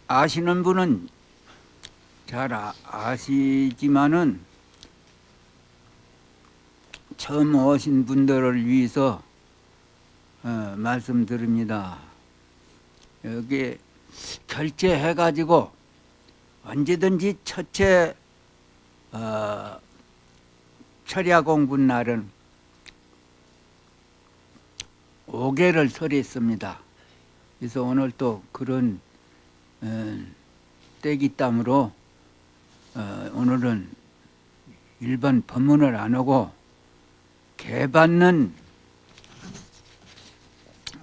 아시는 분은 잘 아시지만은 처음 오신 분들을 위해서 말씀드립니다. 여기 결제해가지고 언제든지 첫째 철야 공부 날은 5개를 설했습니다. 그래서 오늘 또 그런 때기 때문에 오늘은 일반 법문을 안 하고 개받는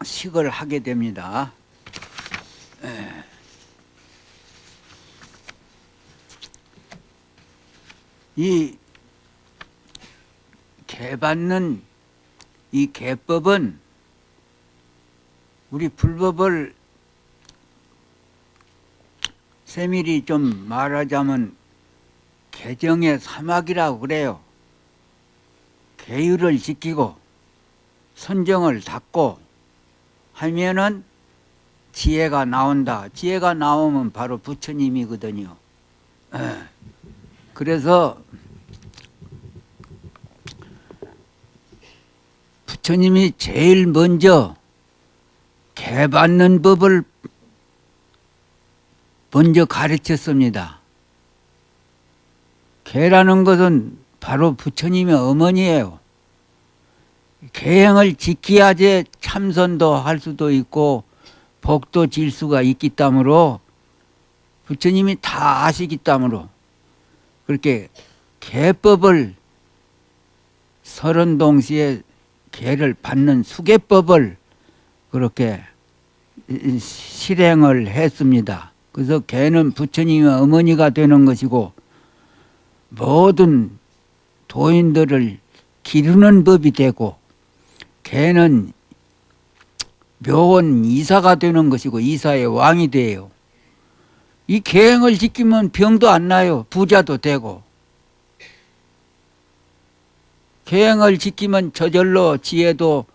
식을 하게 됩니다. 이 개받는 이 개법은 우리 불법을 세밀히 좀 말하자면 개정의 사막이라고 그래요. 계율을 지키고 선정을 닦고 하면은 지혜가 나온다. 지혜가 나오면 바로 부처님이거든요. 그래서 부처님이 제일 먼저 개받는 법을 먼저 가르쳤습니다. 개라는 것은 바로 부처님의 어머니예요. 계행을 지켜야지 참선도 할 수도 있고 복도 질 수가 있기 때문에 부처님이 다 아시기 때문에 그렇게 개법을 서른 동시에 개를 받는 수계법을 그렇게 실행을 했습니다. 그래서 개는 부처님의 어머니가 되는 것이고 모든 도인들을 기르는 법이 되고 개는 묘원 이사가 되는 것이고 이사의 왕이 돼요. 이 계행을 지키면 병도 안 나요. 부자도 되고. 계행을 지키면 저절로 지혜도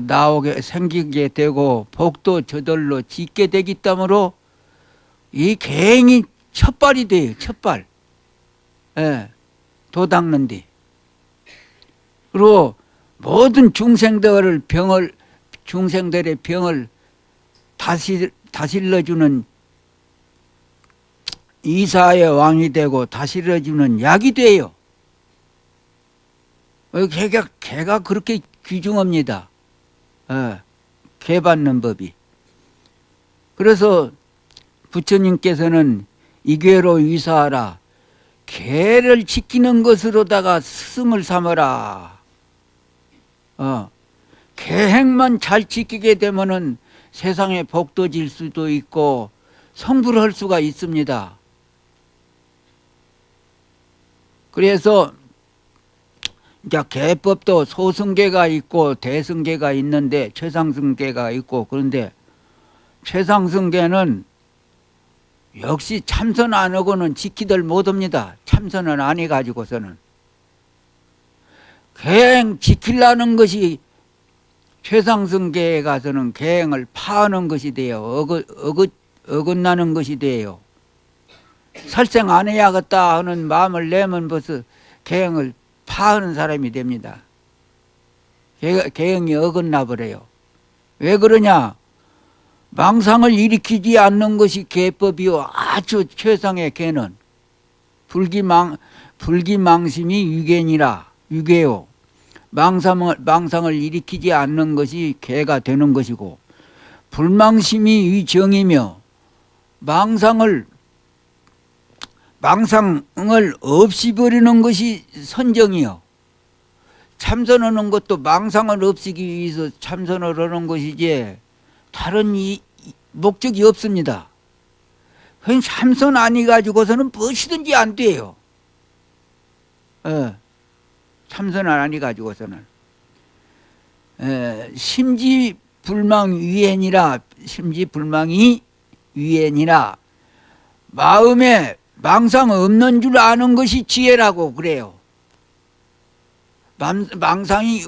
나오게 생기게 되고 복도 저절로 짓게 되기 때문에 이 계행이 첫발이 돼요. 첫발. 예, 도 닦는 데. 그리고 모든 중생들의 병을 다스려주는 이사의 왕이 되고 다스려주는 약이 돼요. 개가 그렇게 귀중합니다. 개 받는 법이. 그래서 부처님께서는 이괴로 위사하라. 개를 지키는 것으로다가 스승을 삼아라. 계행만 잘 지키게 되면은 세상에 복도질 수도 있고 성불을 할 수가 있습니다. 그래서 이제 개법도 소승계가 있고 대승계가 있는데 최상승계가 있고 그런데 최상승계는 역시 참선 안 하고는 지키들 못합니다. 참선은 안 해가지고서는. 계행 지키려는 것이 최상승계에 가서는 계행을 파하는 것이 돼요. 어긋나는 것이 돼요. 살생 안 해야겠다 하는 마음을 내면 벌써 계행을 파하는 사람이 됩니다. 계행이 어긋나 버려요. 왜 그러냐? 망상을 일으키지 않는 것이 계법이요. 아주 최상의 계는 불기망심이 유견이라. 유괴요. 망상을 일으키지 않는 것이 개가 되는 것이고 불망심이 위정이며 망상을 없이 버리는 것이 선정이요. 참선하는 것도 망상을 없애기 위해서 참선을 하는 것이지 다른 목적이 없습니다. 그냥 참선 아니 가지고서는 무엇이든지 안 돼요. 참선을 아니 가지고서는 심지불망이 위엔이라 마음에 망상 없는 줄 아는 것이 지혜라고 그래요. 망상이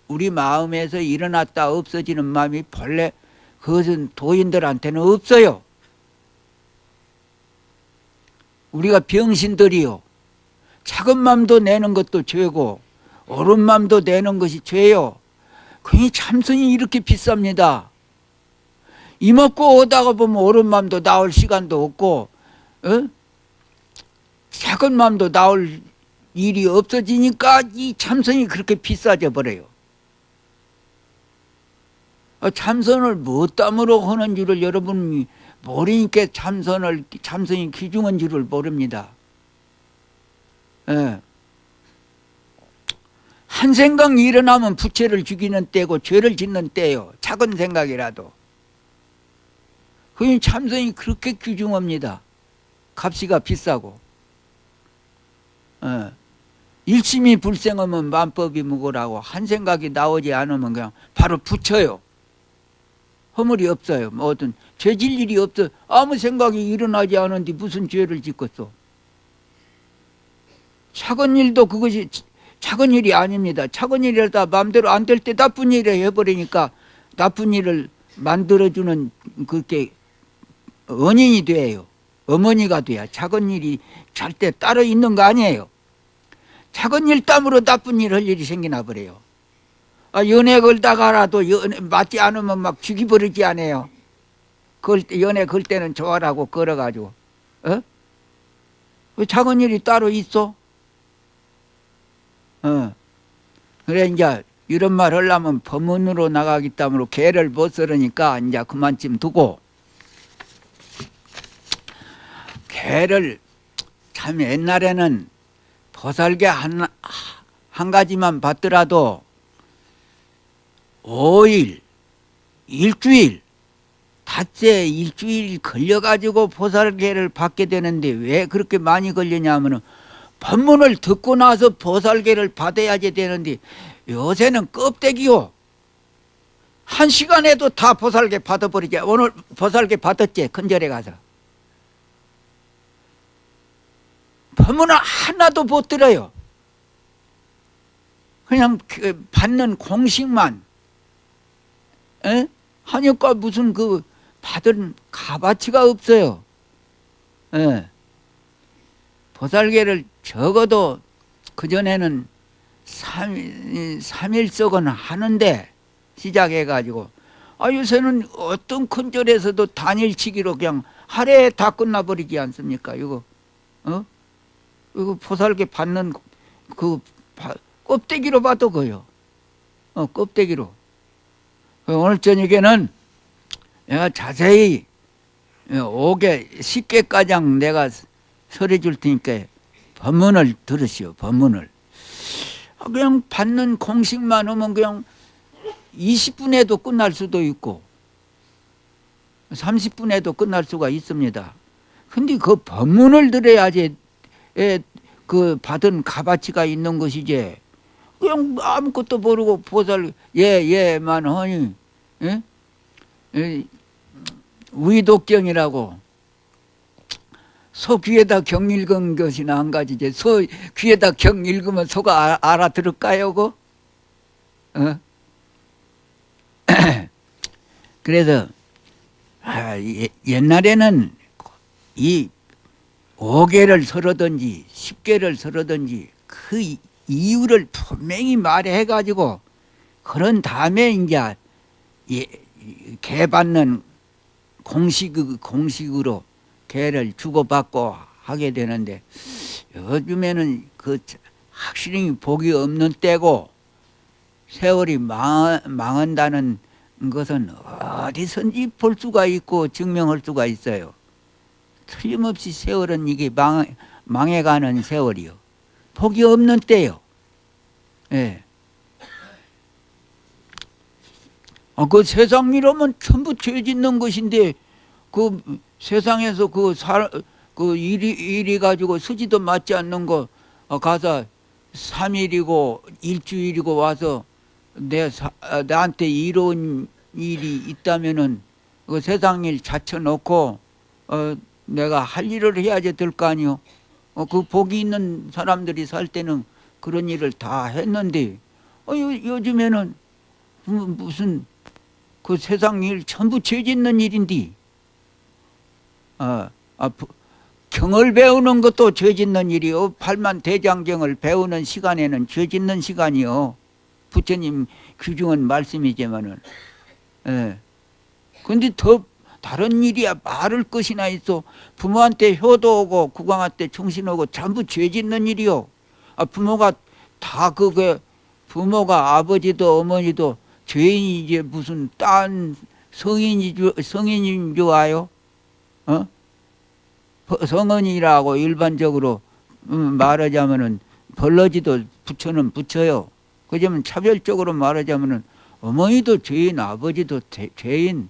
우리 마음에서 일어났다 없어지는 마음이 본래 그것은 도인들한테는 없어요. 우리가 병신들이요. 작은 맘도 내는 것도 죄고 옳은 맘도 내는 것이 죄요. 괜히 참선이 이렇게 비쌉니다. 이먹고 오다가 보면 옳은 맘도 나올 시간도 없고 작은 맘도 나올 일이 없어지니까 이 참선이 그렇게 비싸져 버려요. 참선을 무엇땀으로 하는 줄을 여러분이 모르니까 참선이 귀중한 줄을 모릅니다. 예. 한 생각 일어나면 부채를 죽이는 때고 죄를 짓는 때요. 작은 생각이라도. 그 참선이 그렇게 귀중합니다. 값이가 비싸고. 예. 일심이 불생하면 만법이 무고라고. 한 생각이 나오지 않으면 그냥 바로 붙여요. 허물이 없어요. 뭐 어떤 죄질 일이 없어. 아무 생각이 일어나지 않은데 무슨 죄를 짓겠어. 작은 일도 그것이 작은 일이 아닙니다. 작은 일이라도 마음대로 안 될 때 나쁜 일을 해버리니까 나쁜 일을 만들어주는 그렇게 원인이 돼요. 어머니가 돼야. 작은 일이 절대 따로 있는 거 아니에요. 작은 일 땀으로 나쁜 일 할 일이 생기나 버려요. 연애 걸다가라도 맞지 않으면 막 죽이버리지 않아요. 연애 걸 때는 좋아라고 걸어가지고. 왜 작은 일이 따로 있어? 그래, 이제 이런 말 하려면 법문으로 나가기 때문에 개를 못 쓰려니까 이제 그만쯤 두고. 개를 참 옛날에는 보살개 한 가지만 받더라도 5일, 일주일, 닷새 일주일 걸려가지고 보살개를 받게 되는데 왜 그렇게 많이 걸리냐 하면은 법문을 듣고 나서 보살개를 받아야지 되는데 요새는 껍데기요. 1시간에도 다 보살개 받아버리지. 오늘 보살개 받았지, 큰절에 가서. 법문을 하나도 못 들어요. 그냥 받는 공식만. 하니까 무슨 그 받은 값어치가 없어요. 보살개를 적어도 그전에는 3일석은 하는데 시작해가지고 요새는 어떤 큰절에서도 단일치기로 그냥 하루에 다 끝나버리지 않습니까? 이거 보살개 받는 그 껍데기로 봐도 거요. 껍데기로. 오늘 저녁에는 내가 자세히 5개, 10개가량 내가 설해 줄 테니까 법문을 들으시오. 법문을. 그냥 받는 공식만 하면 그냥 20분에도 끝날 수도 있고 30분에도 끝날 수가 있습니다. 근데 그 법문을 들어야지 그 받은 값어치가 있는 것이지. 그냥 아무것도 모르고 보살 예만 하니 위독경이라고 소 귀에다 경 읽은 것이나 한 가지지. 소 귀에다 경 읽으면 소가 알아들을까요? 그? 그래서 옛날에는 이 5개를 설하든지 10개를 설하든지 그 이유를 분명히 말해가지고 그런 다음에 이제 개 받는 공식으로 개를 주고받고 하게 되는데 요즘에는 그 확실히 복이 없는 때고 세월이 망한다는 것은 어디선지 볼 수가 있고 증명할 수가 있어요. 틀림없이 세월은 이게 망해가는 세월이요. 복이 없는 때요. 예. 그 세상 이러면 전부 죄 짓는 것인데 그 세상에서 그 일이 가지고 수지도 맞지 않는 거 가서 3일이고 일주일이고 와서 나한테 이로운 일이 있다면은 그 세상 일 자쳐놓고 내가 할 일을 해야지 될 거 아니요. 그 복이 있는 사람들이 살 때는 그런 일을 다 했는데 요즘에는 무슨 그 세상 일 전부 죄 짓는 일인데 경을 배우는 것도 죄 짓는 일이요. 팔만대장경을 배우는 시간에는 죄 짓는 시간이요. 부처님 규정한 말씀이지만은. 예. 근데 더 다른 일이야. 말을 것이나 있어. 부모한테 효도하고 국왕한테 충신하고 전부 죄 짓는 일이요. 부모가 다 그게 부모가 아버지도 어머니도 죄인이지 무슨 딴 성인인 줄 아요? 성은이라고 일반적으로 말하자면은 벌러지도 부처는 부처요. 그러면 차별적으로 말하자면은 어머니도 죄인, 아버지도 죄인,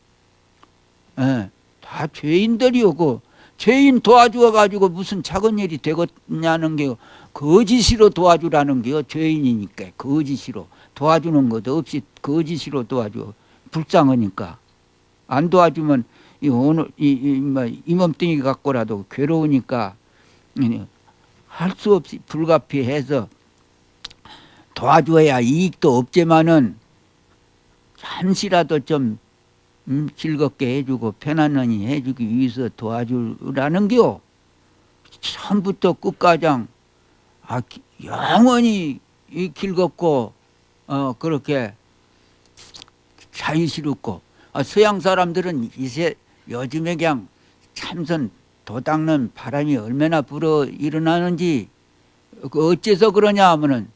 다 죄인들이요. 그 죄인 도와주어 가지고 무슨 작은 일이 되겠냐는 게 거짓으로 도와주라는 게요. 죄인이니까 거짓으로 도와주는 것도 없이 거짓으로 도와줘. 불쌍하니까 안 도와주면 이 몸뚱이 갖고라도 괴로우니까 할 수 없이 불가피해서 도와줘야 이익도 없지만은 잠시라도 좀 즐겁게 해주고 편안하니 해주기 위해서 도와주라는 겨. 처음부터 끝가장 영원히 즐겁고 그렇게 자유스럽고 서양 사람들은 이제 요즘에 그냥 참선 도닦는 바람이 얼마나 불어 일어나는지 어째서 그러냐 하면은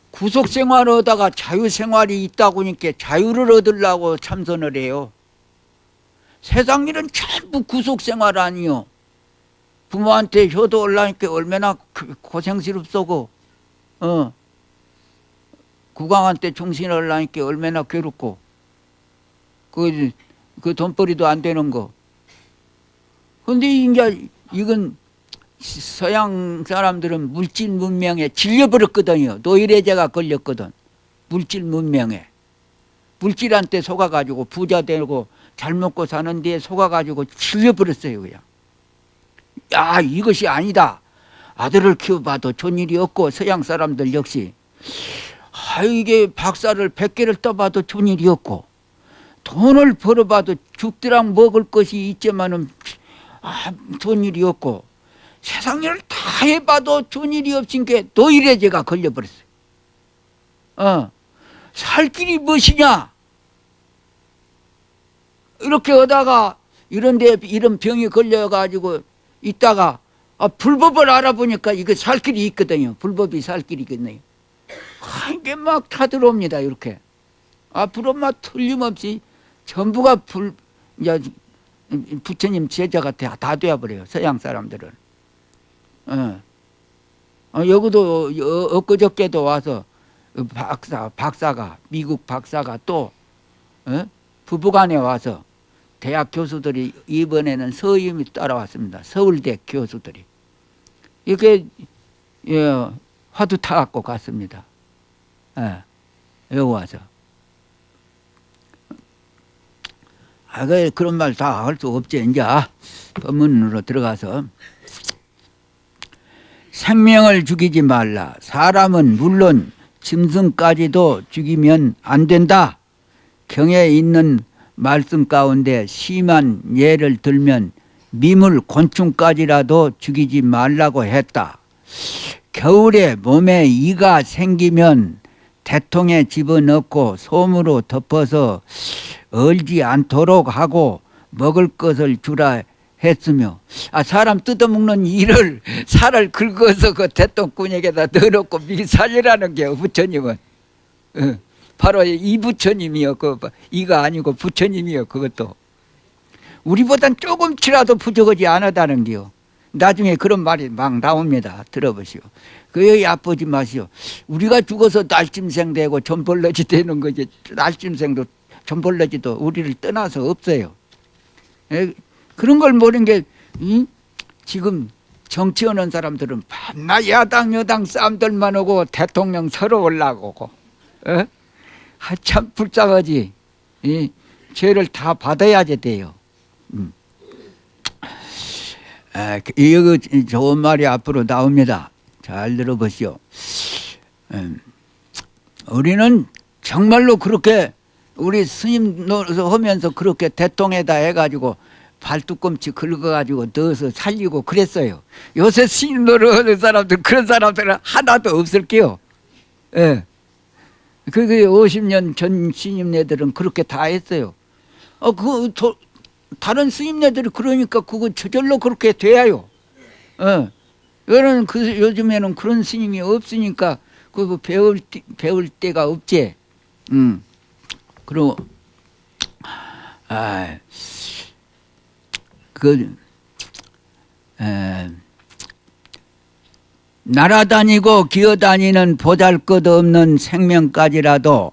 구속생활을 하다가 자유생활이 있다고 하니까 자유를 얻으려고 참선을 해요. 세상 일은 전부 구속생활 아니요. 부모한테 효도 올라니까 얼마나 고생스럽고 국왕한테 충신을 하려니까 얼마나 괴롭고 그 돈벌이도 안 되는 거. 근데 이제 이건 서양 사람들은 물질 문명에 질려버렸거든요. 노이레제가 걸렸거든. 물질 문명에. 물질한테 속아가지고 부자 되고 잘 먹고 사는 데에 속아가지고 질려버렸어요. 그냥. 야, 이것이 아니다. 아들을 키워봐도 좋은 일이 없고 서양 사람들 역시 이게 박사를 100개를 떠봐도 좋은 일이 없고 돈을 벌어봐도 죽더랑 먹을 것이 있지만은 좋은 일이 없고 세상 일을 다 해봐도 좋은 일이 없으니까 노이레제가 걸려버렸어요. 살 길이 무엇이냐? 이렇게 하다가 이런데 이런 병이 걸려가지고 있다가 불법을 알아보니까 이거 살 길이 있거든요. 불법이 살 길이 있겠네요. 이게 막 다 들어옵니다. 이렇게. 앞으로 막 틀림없이 전부가 이제 부처님 제자가 다 되어버려요. 서양 사람들은. 여기도 엊그저께도 와서 박사가 미국 박사가 또 부부간에 와서 대학 교수들이 이번에는 서임이 따라왔습니다. 서울대 교수들이 이렇게 화두 타갖고 갔습니다. 여기 와서 그런 말 다 할 수 없지. 이제 법문으로 들어가서 생명을 죽이지 말라. 사람은 물론 짐승까지도 죽이면 안 된다. 경에 있는 말씀 가운데 심한 예를 들면 미물 곤충까지라도 죽이지 말라고 했다. 겨울에 몸에 이가 생기면 대통에 집어넣고 솜으로 덮어서 얼지 않도록 하고 먹을 것을 주라 했으며 사람 뜯어먹는 이를 살을 긁어서 그 대통구녕에다 넣어놓고 미살이라는 게 부처님은 바로 이 부처님이요. 이가 아니고 부처님이요. 그것도 우리보단 조금치라도 부족하지 않았다는 게요. 나중에 그런 말이 막 나옵니다. 들어보시오. 여기 아프지 마시오. 우리가 죽어서 날짐승 되고 존벌러지 되는 거지. 날짐승도 존벌러지도 우리를 떠나서 없어요. 그런 걸 모르는 게 지금 정치하는 사람들은 밤낮 야당 여당 싸움들만 오고 대통령 서로 올라오고 참 불쌍하지. 죄를 다 받아야지 돼요. 이거 좋은 말이 앞으로 나옵니다. 잘 들어보시오. 우리는 정말로 그렇게 우리 스님 노릇 하면서 그렇게 대통에다 해가지고 발뒤꿈치 긁어가지고 넣어서 살리고 그랬어요. 요새 스님 노릇하는 사람들 그런 사람들은 하나도 없을게요. 예. 그게 50년 전 스님네들은 그렇게 다 했어요. 다른 스님네들이 그러니까 그거 저절로 그렇게 돼야요. 예. 이거는 요즘에는 그런 스님이 없으니까 그거 배울 때가 없지. 그리고 날아다니고 기어다니는 보잘것없는 생명까지라도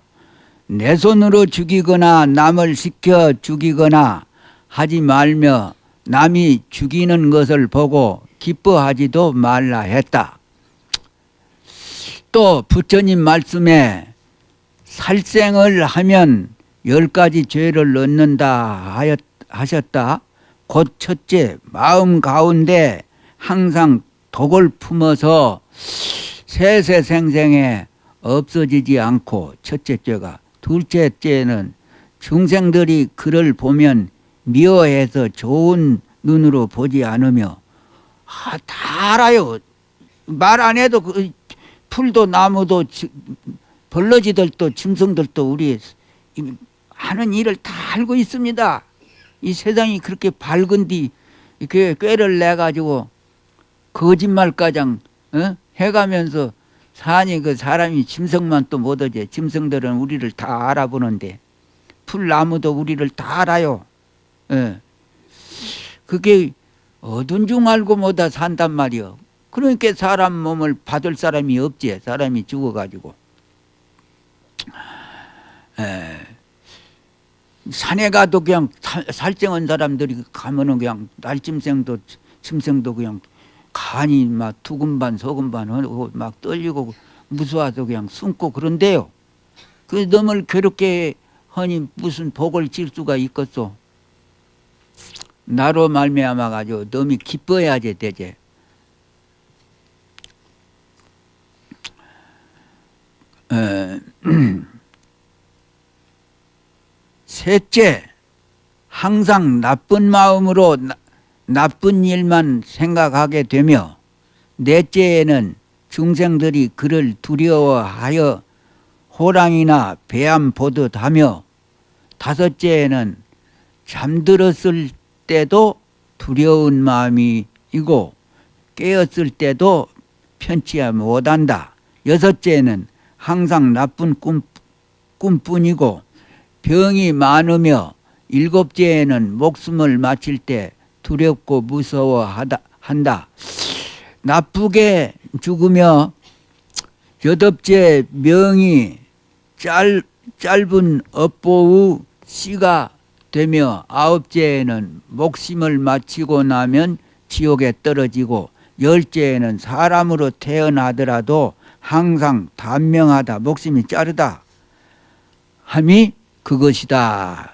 내 손으로 죽이거나 남을 시켜 죽이거나 하지 말며 남이 죽이는 것을 보고 기뻐하지도 말라 했다. 또 부처님 말씀에 살생을 하면 10가지 죄를 얻는다 하셨다. 곧 첫째, 마음 가운데 항상 독을 품어서 세세생생에 없어지지 않고 첫째 죄가. 둘째째는 중생들이 그를 보면 미워해서 좋은 눈으로 보지 않으며 다 알아요. 말 안 해도 풀도 나무도 벌러지들도 짐승들도 우리 하는 일을 다 알고 있습니다. 이 세상이 그렇게 밝은디 꾀를 내가지고 거짓말가장 해가면서 사니 그 사람이 짐승만 또 못하지. 짐승들은 우리를 다 알아보는데 풀나무도 우리를 다 알아요. 그게 어둔 중 알고 못하 산단 말이요. 그러니까 사람 몸을 받을 사람이 없지. 사람이 죽어가지고. 산에 가도 그냥 살증한 사람들이 가면은 그냥 날짐승도 짐승도 그냥 간이 막 두근반 서근반 하고 막 떨리고 무서워서 그냥 숨고 그런데요. 그 너를 괴롭게 하니 무슨 복을 질 수가 있겠소. 나로 말미암아 가지고 너무 기뻐야지 되지. 셋째, 항상 나쁜 마음으로 나쁜 일만 생각하게 되며, 넷째에는 중생들이 그를 두려워하여 호랑이나 배암 보듯 하며, 다섯째에는 잠들었을 때도 두려운 마음이고 깨었을 때도 편치 못한다. 여섯째는 항상 나쁜 꿈뿐이고 병이 많으며, 일곱째에는 목숨을 마칠 때 두렵고 무서워한다. 나쁘게 죽으며, 여덟째 명이 짧은 업보의 씨가 되며, 아홉째에는 목숨을 마치고 나면 지옥에 떨어지고, 열째에는 사람으로 태어나더라도 항상 단명하다, 목숨이 자르다 함이 그것이다.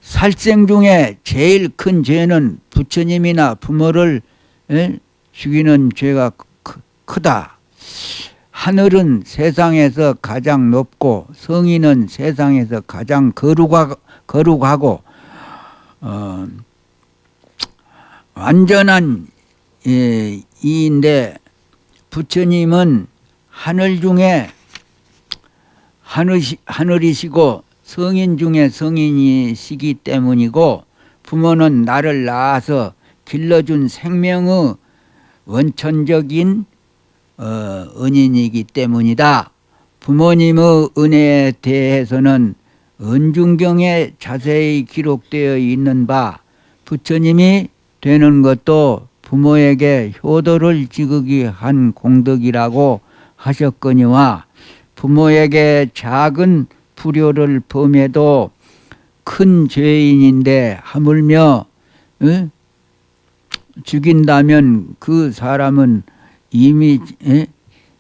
살생 중에 제일 큰 죄는 부처님이나 부모를 죽이는 죄가 크다. 하늘은 세상에서 가장 높고 성인은 세상에서 가장 거룩하고 완전한 이인데, 부처님은 하늘 중에 하늘이시고 성인 중에 성인이시기 때문이고, 부모는 나를 낳아서 길러준 생명의 원천적인 은인이기 때문이다. 부모님의 은혜에 대해서는 은중경에 자세히 기록되어 있는 바, 부처님이 되는 것도 부모에게 효도를 지극히 한 공덕이라고 하셨거니와, 부모에게 작은 불효를 범해도 큰 죄인인데 하물며 죽인다면 그 사람은 이미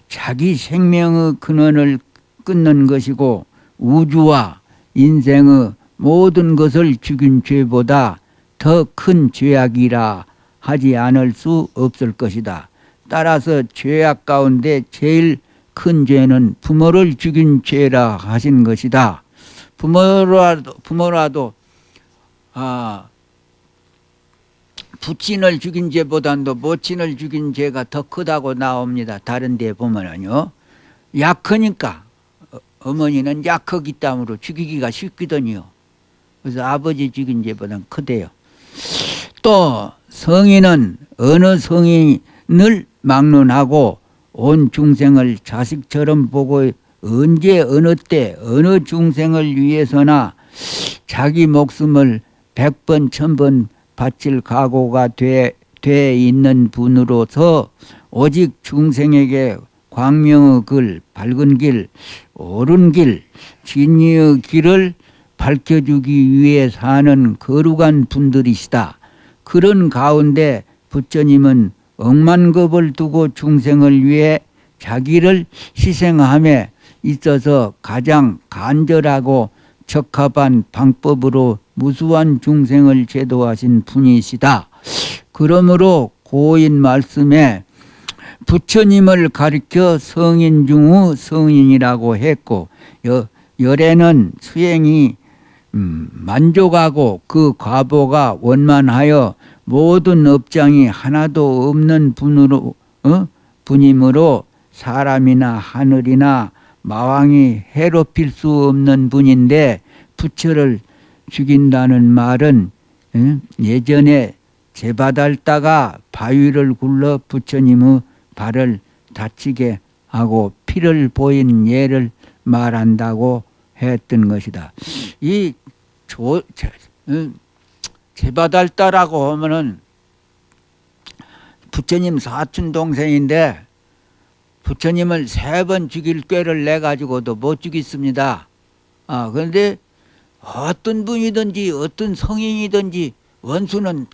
자기 생명의 근원을 끊는 것이고, 우주와 인생의 모든 것을 죽인 죄보다 더 큰 죄악이라 하지 않을 수 없을 것이다. 따라서 죄악 가운데 제일 큰 죄는 부모를 죽인 죄라 하신 것이다. 부모라도 부친을 죽인 죄보다도 모친을 죽인 죄가 더 크다고 나옵니다. 다른 데 보면은요. 약하니까 어머니는 약하기 때문에 죽이기가 쉽거든요. 그래서 아버지 죽인 죄보다는 크대요. 또 성인은 어느 성인을 막론하고 온 중생을 자식처럼 보고 언제 어느 때 어느 중생을 위해서나 자기 목숨을 100번 1000번 바칠 각오가 돼 있는 분으로서 오직 중생에게 광명의 길, 밝은 길, 옳은 길, 진리의 길을 밝혀주기 위해 사는 거룩한 분들이시다. 그런 가운데 부처님은 억만겁을 두고 중생을 위해 자기를 희생함에 있어서 가장 간절하고 적합한 방법으로 무수한 중생을 제도하신 분이시다. 그러므로 고인 말씀에 부처님을 가리켜 성인 중의 성인이라고 했고, 열애는 수행이 만족하고 그 과보가 원만하여 모든 업장이 하나도 없는 분이므로 사람이나 하늘이나 마왕이 해롭힐 수 없는 분인데, 부처를 죽인다는 말은 예전에 제바달다가 바위를 굴러 부처님의 발을 다치게 하고 피를 보인 예를 말한다고 했던 것이다. 이 제바달다라고 하면은 부처님 사촌 동생인데 부처님을 3번 죽일 꾀를 내 가지고도 못 죽였습니다. 그런데 어떤 분이든지 어떤 성인이든지 원수는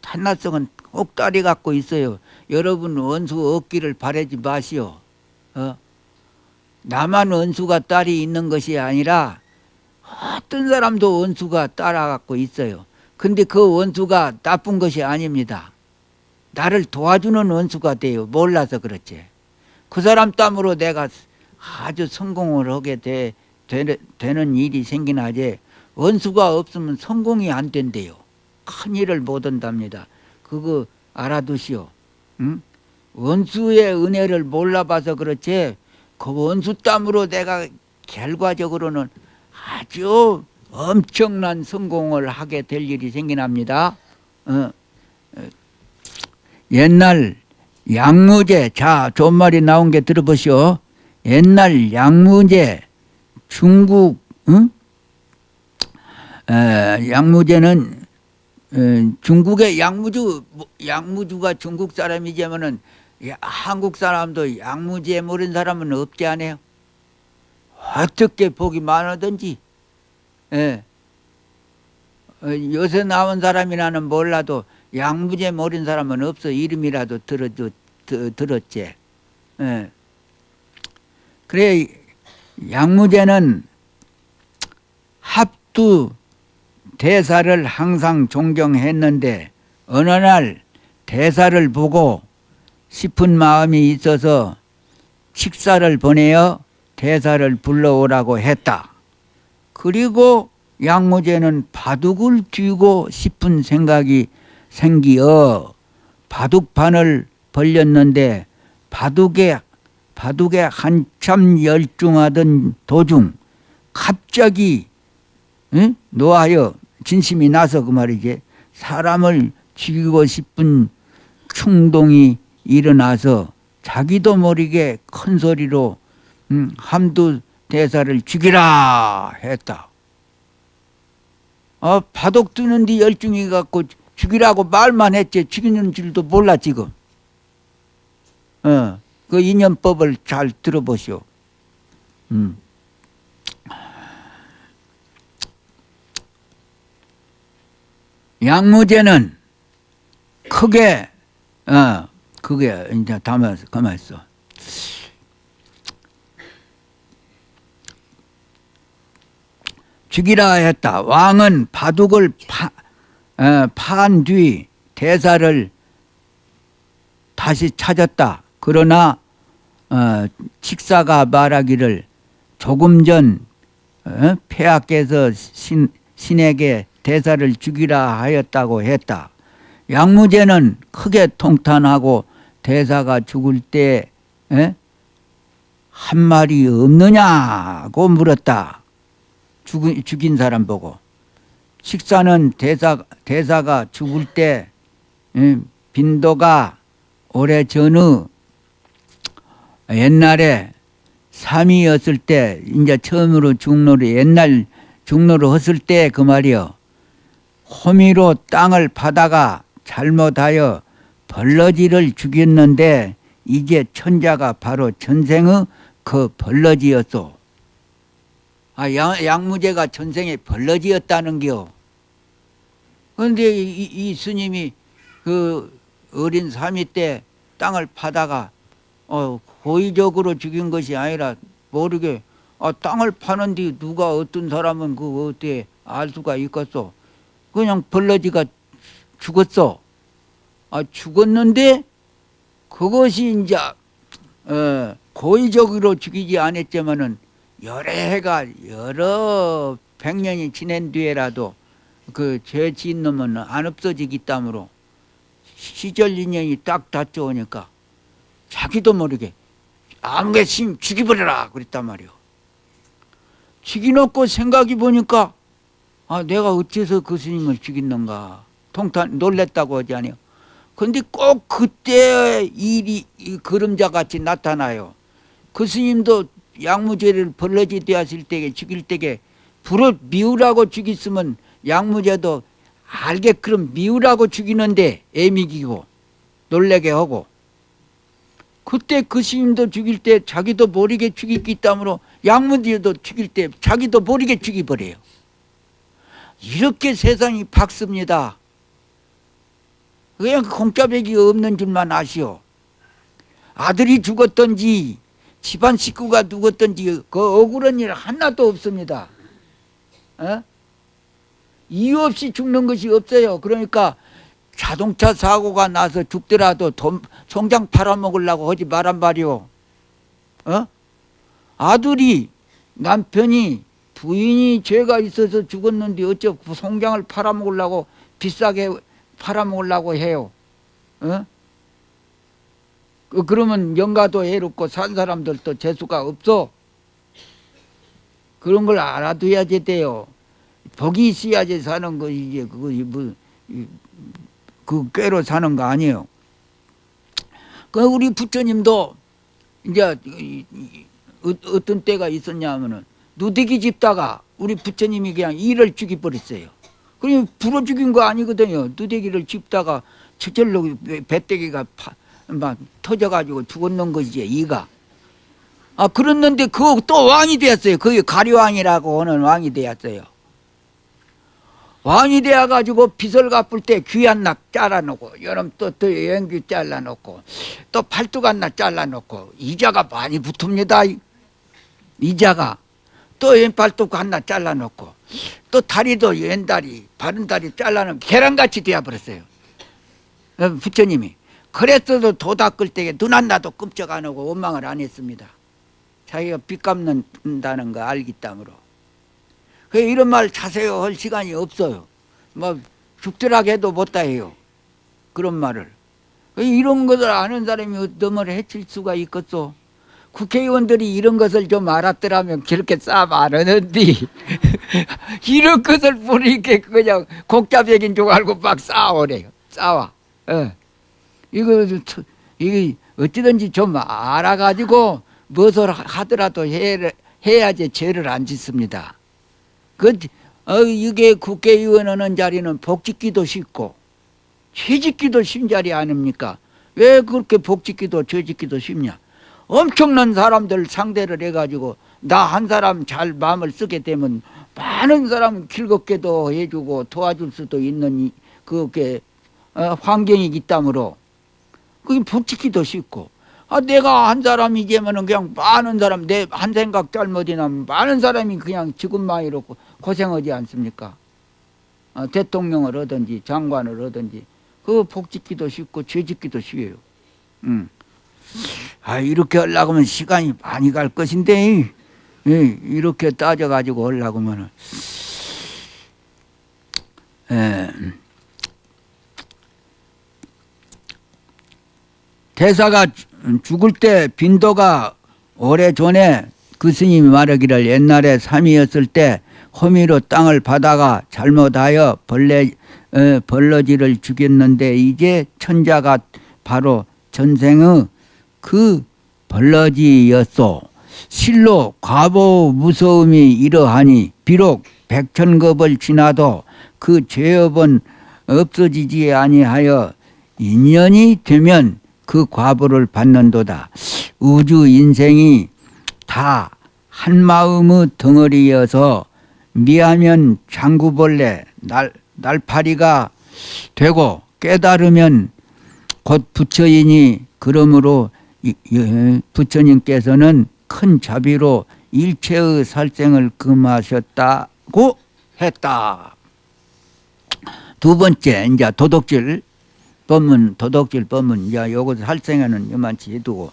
한나성은 옥다리 갖고 있어요. 여러분 원수 없기를 바라지 마시오. 나만 원수가 딸이 있는 것이 아니라 어떤 사람도 원수가 따라 갖고 있어요. 근데 그 원수가 나쁜 것이 아닙니다. 나를 도와주는 원수가 돼요. 몰라서 그렇지. 그 사람 땀으로 내가 아주 성공을 하게 되는 일이 생긴 하지, 원수가 없으면 성공이 안 된대요. 큰 일을 못 한답니다. 그거 알아두시오. 응? 원수의 은혜를 몰라봐서 그렇지, 그 원수 땀으로 내가 결과적으로는 아주 엄청난 성공을 하게 될 일이 생기납니다. 옛날 양무제, 자, 존말이 나온 게 들어보시오. 옛날 양무제, 중국, 양무제는 중국의 양무주가 중국 사람이지만은 한국 사람도 양무제 모르는 사람은 없지 않아요. 어떻게 복이 많으든지. 요새 나온 사람이라는 몰라도 양무제 모르는 사람은 없어. 이름이라도 들었지. 그래, 양무제는 합두 대사를 항상 존경했는데 어느 날 대사를 보고 싶은 마음이 있어서 칙사를 보내어 대사를 불러오라고 했다. 그리고 양무제는 바둑을 쥐고 싶은 생각이 생기어 바둑판을 벌렸는데 바둑에 한참 열중하던 도중 갑자기 노하여 진심이 나서 그 말이지, 사람을 죽이고 싶은 충동이 일어나서 자기도 모르게 큰 소리로 함두 대사를 죽이라 했다. 바둑 두는데 열중이 갖고 죽이라고 말만 했지 죽이는 줄도 몰라 지금. 그 인연법을 잘 들어보시오. 양무제는 크게 그게 이제 담아서 가만 있어. 죽이라 했다. 왕은 바둑을 판 뒤 대사를 다시 찾았다. 그러나 칙사가 말하기를 조금 전 폐하께서 신에게 대사를 죽이라 하였다고 했다. 양무제는 크게 통탄하고 대사가 죽을 때 한 말이 없느냐고 물었다. 죽인 사람 보고. 식사는 대사가 죽을 때 빈도가 오래전의 옛날에 삼이였을 때 이제 처음으로 중노를 옛날 중노를 했을 때 그 말이요. 호미로 땅을 파다가 잘못하여 벌러지를 죽였는데 이제 천자가 바로 전생의 그 벌러지였소. 양무제가 전생에 벌러지였다는겨. 그런데 이 스님이 그 어린 삼이 때 땅을 파다가 고의적으로 죽인 것이 아니라 모르게 땅을 파는데 누가 어떤 사람은 그 어떻게 알 수가 있겠소. 그냥 벌러지가 죽었어. 죽었는데 그것이 이제 고의적으로 죽이지 않았지만은 여러 해가 여러 백년이 지난 뒤에라도 그 죄 지은 놈은 안 없어지기 때문에 시절 인연이 딱 닿아오니까 자기도 모르게 아무개 스님 죽여버려라 그랬단 말이오. 죽여놓고 생각해 보니까 내가 어째서 그 스님을 죽였는가 통탄 놀랬다고 하지 않아요. 근데 꼭 그때 일이 그림자같이 나타나요. 그 스님도 양무제를 벌러지 되었을 때에 죽일 때에 불어 미우라고 죽였으면 양무제도 알게끔 미우라고 죽이는데 애미기고 놀래게 하고, 그때 그 스님도 죽일 때 자기도 모르게 죽였기 때문에 양무제도 죽일 때 자기도 모르게 죽여버려요. 이렇게 세상이 박습니다. 그냥 공짜배기 없는 줄만 아시오. 아들이 죽었던지 집안 식구가 죽었던지 그 억울한 일 하나도 없습니다. 이유 없이 죽는 것이 없어요. 그러니까 자동차 사고가 나서 죽더라도 송장 팔아먹으려고 하지 말란 말이오. 아들이 남편이 부인이 죄가 있어서 죽었는데 어째 송장을 팔아먹으려고 비싸게 팔아먹으려고 해요. 그러면 영가도 해롭고 산 사람들도 재수가 없어. 그런 걸 알아둬야지 돼요. 복이 있어야지 사는 것이지 그 꾀로 사는 거 아니에요. 우리 부처님도 이제 어떤 때가 있었냐 하면은 누대기 집다가 우리 부처님이 그냥 이를 죽여버렸어요. 그럼 불어 죽인 거 아니거든요. 누대기를 집다가 저절로 배때기가 막 터져가지고 죽었는 것이지 이가. 그랬는데 그거 또 왕이 되었어요. 그게 가리왕이라고 하는 왕이 되었어요. 왕이 되어가지고 빚을 갚을 때 귀한 낙 잘라놓고 여름 또 여행귀 잘라놓고 또 팔뚝한 낙 잘라놓고 이자가 많이 붙습니다. 이자가 또 왼팔뚝 하나 잘라놓고 또 다리도 왼다리 바른다리 잘라놓으면 계란같이 되어버렸어요. 부처님이. 그랬어도 도 닦을 때에 눈 하나도 끔찍 안 하고 원망을 안 했습니다. 자기가 빚 갚는다는 거 알기 때문에. 이런 말 자세히 할 시간이 없어요. 뭐 죽더라고 해도 못다 해요. 그런 말을. 이런 것을 아는 사람이 어떤 말을 해칠 수가 있겠어. 국회의원들이 이런 것을 좀 알았더라면 그렇게 싸 말하는데 이런 것을 모르게 그냥 곡자백인 줄 알고 막 싸워래요. 싸워. 이거 어찌든지 좀 알아가지고 무엇을 하더라도 해야지 죄를 안 짓습니다. 이게 국회의원 하는 자리는 복 짓기도 쉽고 죄 짓기도 쉬운 자리 아닙니까? 왜 그렇게 복 짓기도 죄 짓기도 쉽냐? 엄청난 사람들 상대를 해가지고 나 한 사람 잘 마음을 쓰게 되면 많은 사람 즐겁게도 해주고 도와줄 수도 있는 그게 환경이기 때문에 그게 복 짓기도 쉽고, 내가 한 사람이지만은 그냥 많은 사람 내 한 생각 잘못이나면 많은 사람이 그냥 지금만이로 고생하지 않습니까? 대통령을 하든지 장관을 하든지 그 복 짓기도 쉽고 죄 짓기도 쉬워요. 이렇게 하려고 하면 시간이 많이 갈 것인데 이렇게 따져가지고 하려고 하면은 대사가 죽을 때 빈도가 오래전에 그 스님이 말하기를 옛날에 삼이었을 때 호미로 땅을 받아가 잘못하여 벌러지를 죽였는데 이제 천자가 바로 전생의 그 벌러지였소. 실로 과보 무서움이 이러하니 비록 백천겁을 지나도 그 죄업은 없어지지 아니하여 인연이 되면 그 과보를 받는도다. 우주 인생이 다 한마음의 덩어리여서 미하면 장구벌레 날파리가 되고 깨달으면 곧 부처이니 그러므로 부처님께서는 큰 자비로 일체의 살생을 금하셨다고 했다. 두 번째 이제 도덕질 법문 이제 요거 살생에는 이만치 해두고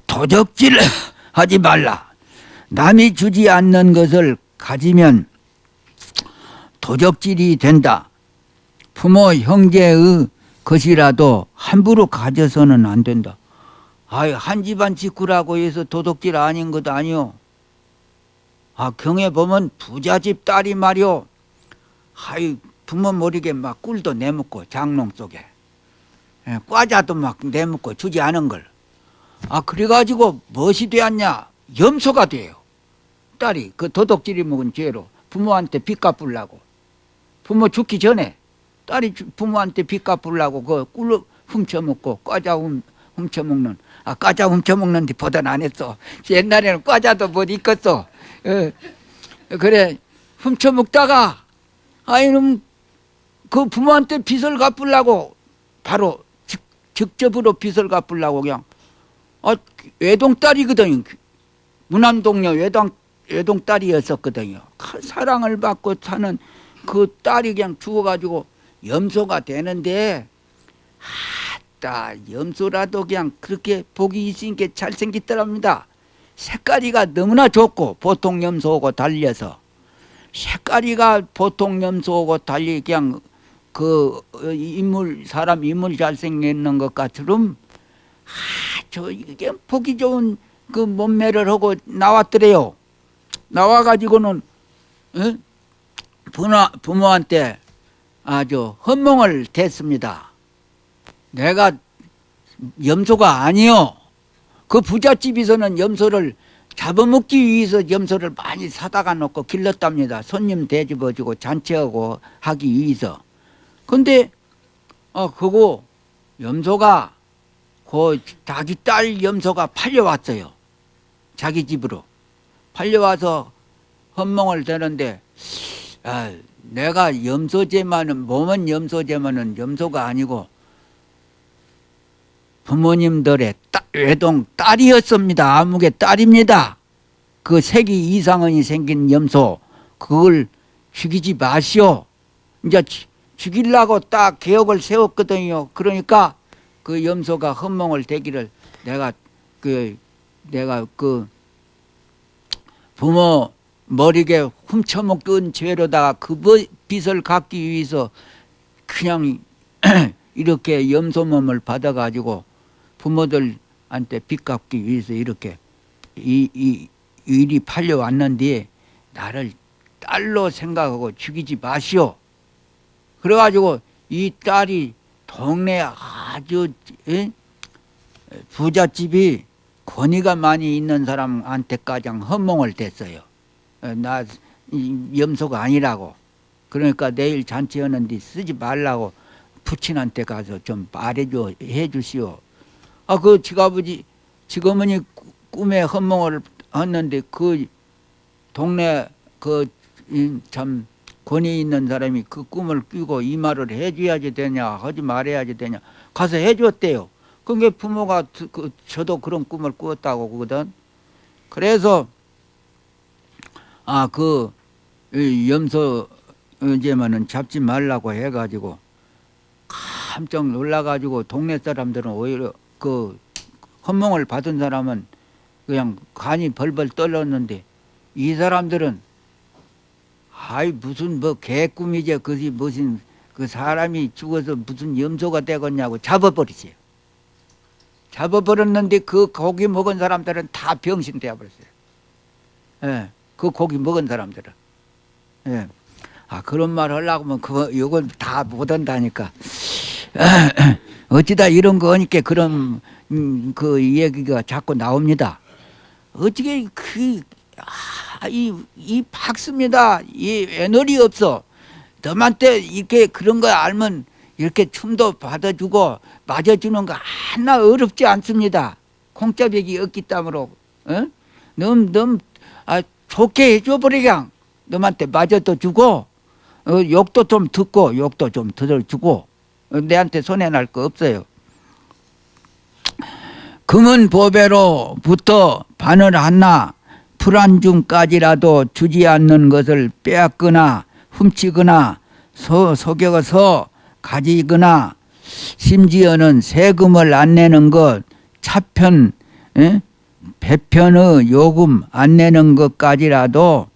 도적질 하지 말라. 남이 주지 않는 것을 가지면 도적질이 된다. 부모 형제의 것이라도 함부로 가져서는 안 된다. 아이, 한 집안 식구라고 해서 도둑질 아닌 것도 아니요. 아, 경에 보면 부잣집 딸이 말이요. 아이, 부모 모르게 막 꿀도 내먹고 장롱 속에 과자도 막 내먹고 주지 않은 걸. 아, 그래가지고 무엇이 되었냐? 염소가 돼요. 딸이 그 도둑질이 먹은 죄로 부모한테 빚 갚으려고. 부모 죽기 전에 딸이 부모한테 빚 갚으려고 그 꿀 훔쳐먹고 과자 훔쳐먹는. 아, 과자 훔쳐먹는 데 보단 안 했어. 옛날에는 과자도 못 익었어. 그래 훔쳐먹다가 아이는 그 부모한테 빚을 갚으려고 바로 직접으로 빚을 갚으려고 그냥 외동딸이거든요. 무남동녀 외동딸이었었거든요. 사랑을 받고 사는 그 딸이 그냥 죽어가지고 염소가 되는데 아따 염소라도 그냥 그렇게 복이 있으니까 잘생겼더랍니다. 색깔이가 너무나 좋고 보통 염소하고 달려서 색깔이가 보통 염소하고 달리 그냥 그 사람 인물 잘생겼는 것 같으면 저 이게 보기 좋은 그 몸매를 하고 나왔더래요. 나와가지고는 부모한테 아주 헌몽을 댔습니다. 내가 염소가 아니요. 그 부잣집에서는 염소를 잡아먹기 위해서 염소를 많이 사다가 놓고 길렀답니다. 손님 대접해주고 잔치하고 하기 위해서. 근데 그거 염소가 그 자기 딸 염소가 팔려왔어요. 자기 집으로 팔려와서 헌몽을 대는데 내가 염소제만은 몸은 염소제만은 염소가 아니고 부모님들의 외동 딸이었습니다. 아무개 딸입니다. 그 색이 이상은이 생긴 염소 그걸 죽이지 마시오. 이제 죽이려고 딱 계획을 세웠거든요. 그러니까 그 염소가 헌몽을 대기를 내가 그 부모 머리게 훔쳐먹은 죄로다가 그 빚을 갚기 위해서 그냥 이렇게 염소 몸을 받아가지고 부모들한테 빚 갚기 위해서 이렇게 이 일이 팔려왔는데 나를 딸로 생각하고 죽이지 마시오. 그래가지고 이 딸이 동네 아주 부잣집이 권위가 많이 있는 사람한테까지 헌몽을 댔어요. 나 염소가 아니라고. 그러니까 내일 잔치하는데 쓰지 말라고 부친한테 가서 좀 해주시오. 그 지금은 꿈에 헌몽을 했는데 그 동네 참 권위 있는 사람이 그 꿈을 꾸고 이 말을 해줘야지 되냐 하지 말아야지 되냐 가서 해줬대요. 그게 부모가 저도 그런 꿈을 꾸었다고 그거든. 그래서 그 염소제만은 잡지 말라고 해가지고 깜짝 놀라가지고 동네 사람들은 오히려 그 헌몽을 받은 사람은 그냥 간이 벌벌 떨렸는데 이 사람들은 무슨 개꿈이지 그것이 무슨 그 사람이 죽어서 무슨 염소가 되겠냐고 잡아버리세요. 잡아버렸는데 그 고기 먹은 사람들은 다 병신 되어버렸어요. 예, 그 고기 먹은 사람들은. 예. 아, 그런 말 하려고 하면 그거 이걸 다 못한다니까. 어찌다 이런 거 하니까 그런 그 얘기가 자꾸 나옵니다. 어떻게 이 박습니다. 이 에너지 없어. 너한테 이렇게 그런 거 알면 이렇게 춤도 받아주고 맞아주는 거 하나 어렵지 않습니다. 공짜백이 없기 때문에. 어? 너무 좋게 해줘 버리냥. 너한테 맞아도 주고 욕도 좀 듣고 욕도 좀 들어주고 내한테 손해날 거 없어요. 금은 보배로부터 바늘 하나 풀한줌까지라도 주지 않는 것을 빼앗거나 훔치거나 속여서 가지거나 심지어는 세금을 안 내는 것, 차편, 배편의 요금 안 내는 것까지라도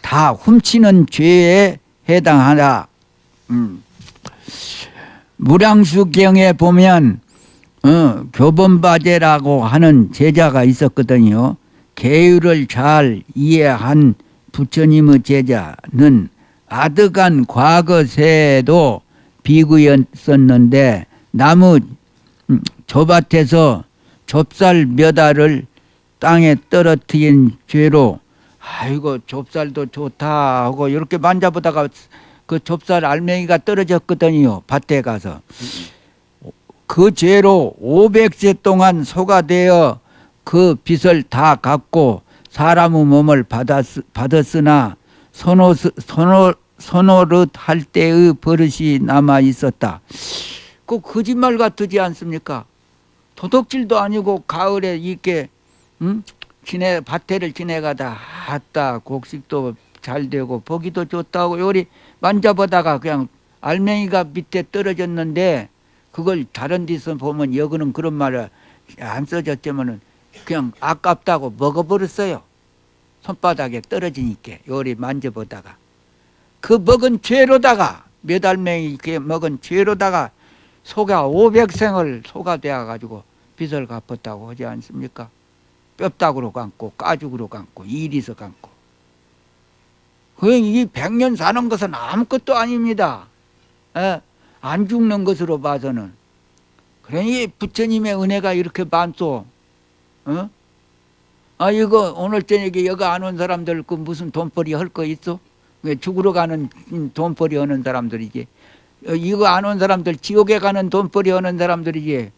다 훔치는 죄에 해당하다. 무량수경에 보면 교본바제라고 하는 제자가 있었거든요. 계율을 잘 이해한 부처님의 제자는 아득한 과거세에도 비구였었는데 나무 조밭에서 좁쌀 몇 알을 땅에 떨어뜨린 죄로 아이고 좁쌀도 좋다 하고 이렇게 만져보다가 그 좁쌀 알맹이가 떨어졌거든요. 밭에 가서. 그 죄로 500세 동안 소가되어 그 빚을 다 갚고 사람의 몸을 받았으나 선호릇 할 때의 버릇이 남아 있었다. 그 거짓말 같지 않습니까? 도둑질도 아니고 가을에 이렇게 밭에를 지내가다 아따 곡식도 잘 되고 보기도 좋다고 요리 만져보다가 그냥 알맹이가 밑에 떨어졌는데 그걸 다른 데서 보면 여기는 그런 말을 안 써졌지만은 그냥 아깝다고 먹어버렸어요. 손바닥에 떨어지니까 요리 만져보다가 그 먹은 죄로다가 몇 알맹이 먹은 죄로다가 소가 500생을 소가 되어가지고 빚을 갚았다고 하지 않습니까? 뼈다구로 감고 가죽으로 감고 이리서 감고 이 100년 사는 것은 아무것도 아닙니다. 안 죽는 것으로 봐서는. 그러니 부처님의 은혜가 이렇게 많소. 이거 오늘 저녁에 여기 안 온 사람들 그 무슨 돈벌이 할 거 있어? 왜 죽으러 가는 돈벌이 하는 사람들이지. 이거 안 온 사람들 지옥에 가는 돈벌이 하는 사람들이지.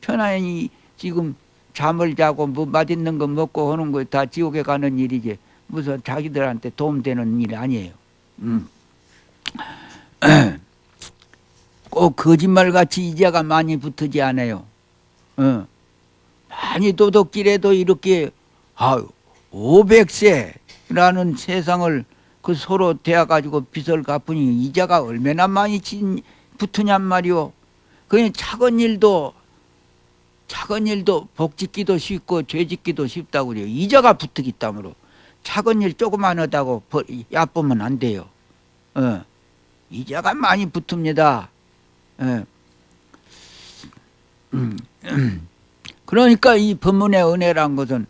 편안히 지금 잠을 자고 뭐 맛있는 거 먹고 하는 거 다 지옥에 가는 일이지. 무슨 자기들한테 도움되는 일이 아니에요. 꼭 거짓말같이 이자가 많이 붙지 않아요. 많이 도덕질해도 이렇게 500세라는 세상을 그 서로 대어가지고 빚을 갚으니 이자가 얼마나 많이 붙으냔 말이오. 그냥 작은 일도 복 짓기도 쉽고 죄 짓기도 쉽다고 그래요. 이자가 붙기 때문에 작은 일 조그만 하다고 얕보면 안 돼요. 이자가 많이 붙습니다. 그러니까 이 법문의 은혜란 것은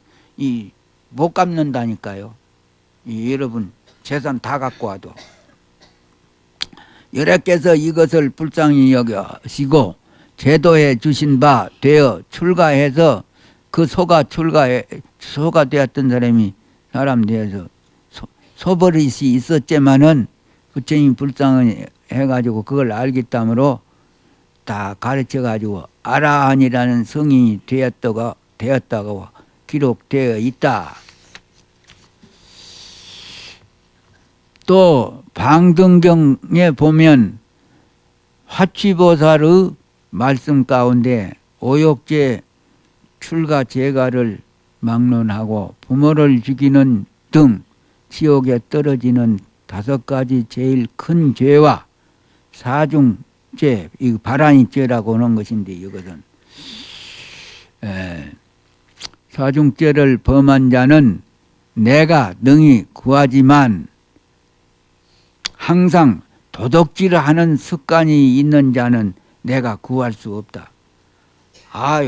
못 갚는다니까요. 여러분 재산 다 갖고 와도 여러께서 이것을 불쌍히 여기시고 제도해 주신 바 되어 출가해서 그 소가 되었던 사람 되어서 소버릇이 있었지만은 부처님 불쌍히 해가지고 그걸 알기 때문에 다 가르쳐가지고 아라한이라는 성인이 되었다고 기록되어 있다. 또 방등경에 보면 화취보살의 말씀 가운데 오욕제 출가 제가를 막론하고 부모를 죽이는 등 지옥에 떨어지는 5가지 제일 큰 죄와 사중죄, 이 바라니죄라고 하는 것인데 이것은 사중죄를 범한 자는 내가 능히 구하지만 항상 도둑질하는 습관이 있는 자는 내가 구할 수 없다.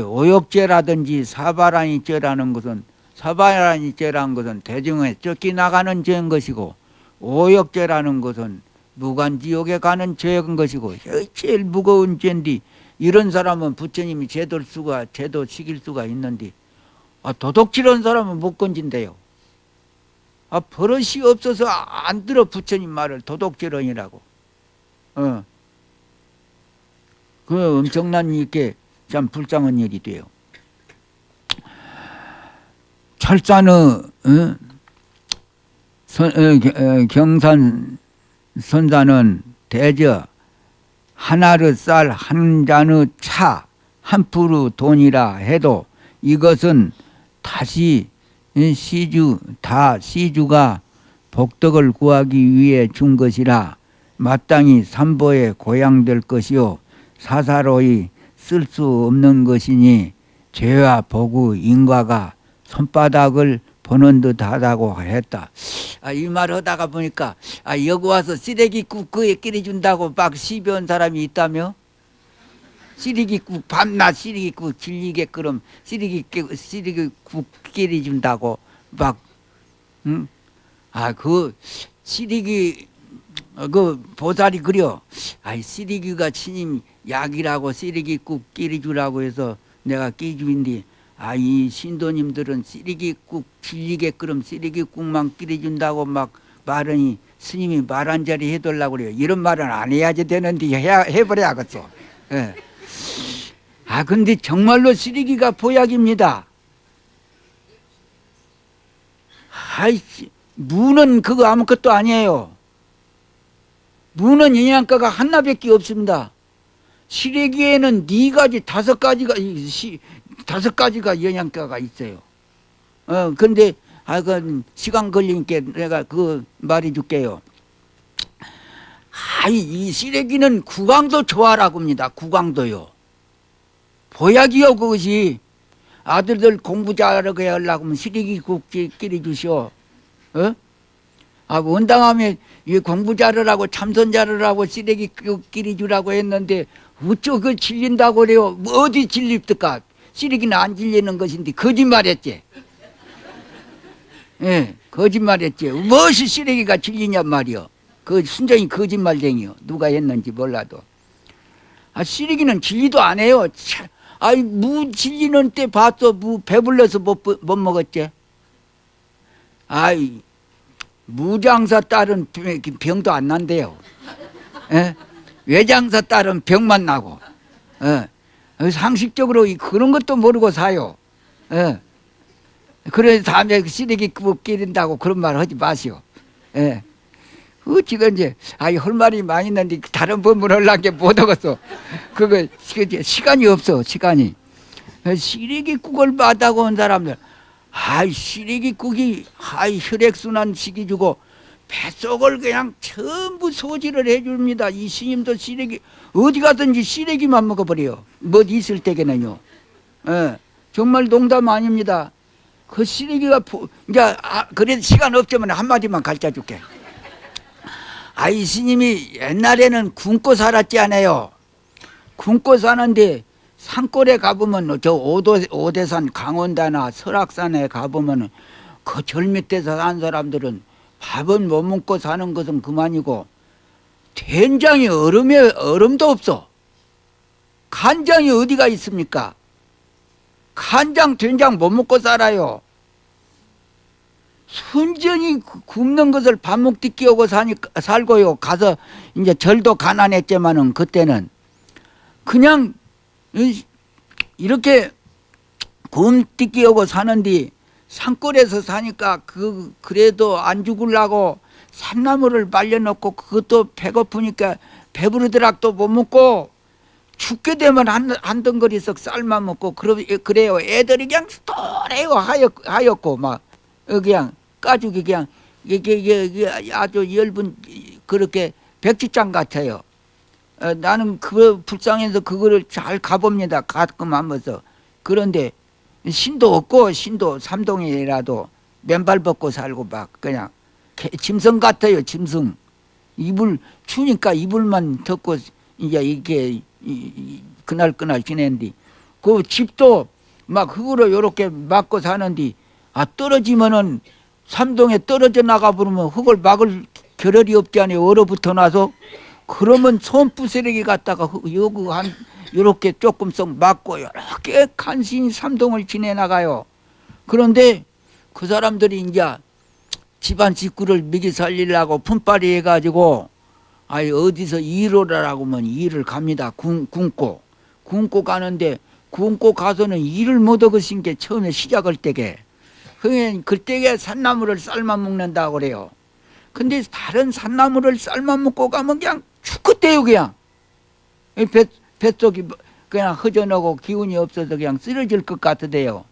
오욕죄라든지 사바라니죄라는 것은 대중에 쫓겨나가는 죄인 것이고, 오욕죄라는 것은 무간지옥에 가는 죄인 것이고, 제일 무거운 죄인데 이런 사람은 부처님이 제도 시킬 수가 있는데 도둑질한 사람은 못 건진대요. 버릇이 없어서 안 들어 부처님 말을 도둑질언이라고. 그 엄청난 이렇게 참 불쌍한 일이 돼요. 철산의 경산 선사는 대저 하나르 쌀 한 잔의 차 한 푸르 돈이라 해도 이것은 다시 시주가 복덕을 구하기 위해 준 것이라 마땅히 삼보에 고양될 것이요 사사로이 쓸 수 없는 것이니 죄와 복의 인과가 손바닥을 보는 듯 하다고 했다. 이 말 하다가 보니까 여기 와서 쓰레기국 그에 끓여준다고 막 시비한 사람이 있다며? 쓰레기국 밤낮 쓰레기국 질리게끔 쓰레기국 끓여준다고 막 그 쓰레기 그 보살이 그려. 쓰레기가 스님 약이라고 쓰레기국 끓여주라고 해서 내가 끼주인데 이 신도님들은 쓰레기국 질리게끔 쓰레기국만 끓여준다고 막 말하니 스님이 말 한 자리 해달라고 그래요. 이런 말은 안 해야지 되는데 해버려야겠어. 예. 근데 정말로 쓰레기가 보약입니다. 무는 그거 아무것도 아니에요. 무는 영양가가 하나밖에 없습니다. 쓰레기에는 5가지가 영양가가 있어요. 근데 그 시간 걸리니까 내가 그 말해 줄게요. 이 쓰레기는 구강도 좋아라고 합니다. 구강도요. 보약이요 그것이. 아들들 공부 잘하게 하려고 하면 쓰레기국 끓여주시오. 원당하면 공부 잘하라고 참선 잘하라고 쓰레기국 끓여주라고 했는데 어쩌 그 질린다고 그래요. 어디 질립니까? 쓰레기는 안 질리는 것인데 거짓말했지. 거짓말했지. 무엇이 쓰레기가 질리냔 말이요. 그 순전히 거짓말쟁이요. 누가 했는지 몰라도. 쓰레기는 질리도 안 해요. 무 질리는 때 봤어. 무 배불러서 못 먹었지. 무장사 딸은 병도 안 난대요. 외장사 딸은 병만 나고. 상식적으로 그런 것도 모르고 사요. 그래서 다음에 쓰레기 끼린다고 그런 말 하지 마시오. 어찌든지 할 말이 많이 있는데 다른 법을 하려는 게 못 하겠어. 그거 시간이 없어. 시간이. 쓰레기국을 받아고 온 사람들 쓰레기국이 혈액순환 시켜주고 뱃속을 그냥 전부 소지를 해줍니다. 이 스님도 쓰레기 어디 가든지 쓰레기만 먹어버려요. 뭐 있을 때에는요. 정말 농담 아닙니다. 그 쓰레기가 이제 그래도 시간 없지만 한마디만 가르쳐 줄게. 이 스님이 옛날에는 굶고 살았지 않아요. 굶고 사는데 산골에 가보면 저 오대산 강원도나 설악산에 가보면 그 절 밑에서 산 사람들은 밥은 못 먹고 사는 것은 그만이고 된장이 얼음도 없어. 간장이 어디가 있습니까? 간장 된장 못 먹고 살아요. 순전히 굶는 것을 밥 먹기 끼우고 살고요. 가서 이제 절도 가난했지만은 그때는 그냥 이렇게 굶기 끼우고 사는데 산골에서 사니까 그래도 안 죽으려고 산나물을 말려놓고 그것도 배고프니까 배부르더라도 못 먹고 죽게 되면 한 덩거리 썩 쌀만 먹고 그래요. 애들이 그냥 또래요. 하얗고 막 그냥 가죽이 그냥 이게 아주 엷은 그렇게 백지장 같아요. 나는 그 불쌍해서 그거를 잘 가봅니다. 가끔 하면서. 그런데 신도 없고 신도 삼동이라도 맨발 벗고 살고 막 그냥 짐승 같아요. 짐승. 이불 추니까 이불만 덮고 이제 이렇게 그날 지낸디. 그 집도 막 흙으로 요렇게 막고 사는디. 떨어지면은 삼동에 떨어져 나가 버리면 흙을 막을 겨를이 없지 않아요. 얼어붙어 놔서. 그러면 손부스레기 갖다가 여기 한 요렇게 조금씩 막고 이렇게 간신히 삼동을 지내 나가요. 그런데 그 사람들이 이제 집안 식구를 먹이 살리려고 품빨이 해가지고 어디서 일을 하면 일을 갑니다. 굶고 가는데 굶고 가서는 일을 못 얻으신 게 처음에 시작할 때게. 그때게 산나물을 삶아 먹는다고 그래요. 근데 다른 산나물을 삶아 먹고 가면 그냥 죽겠대요. 그냥 뱃속이 그냥 허전하고 기운이 없어서 그냥 쓰러질 것 같으대요.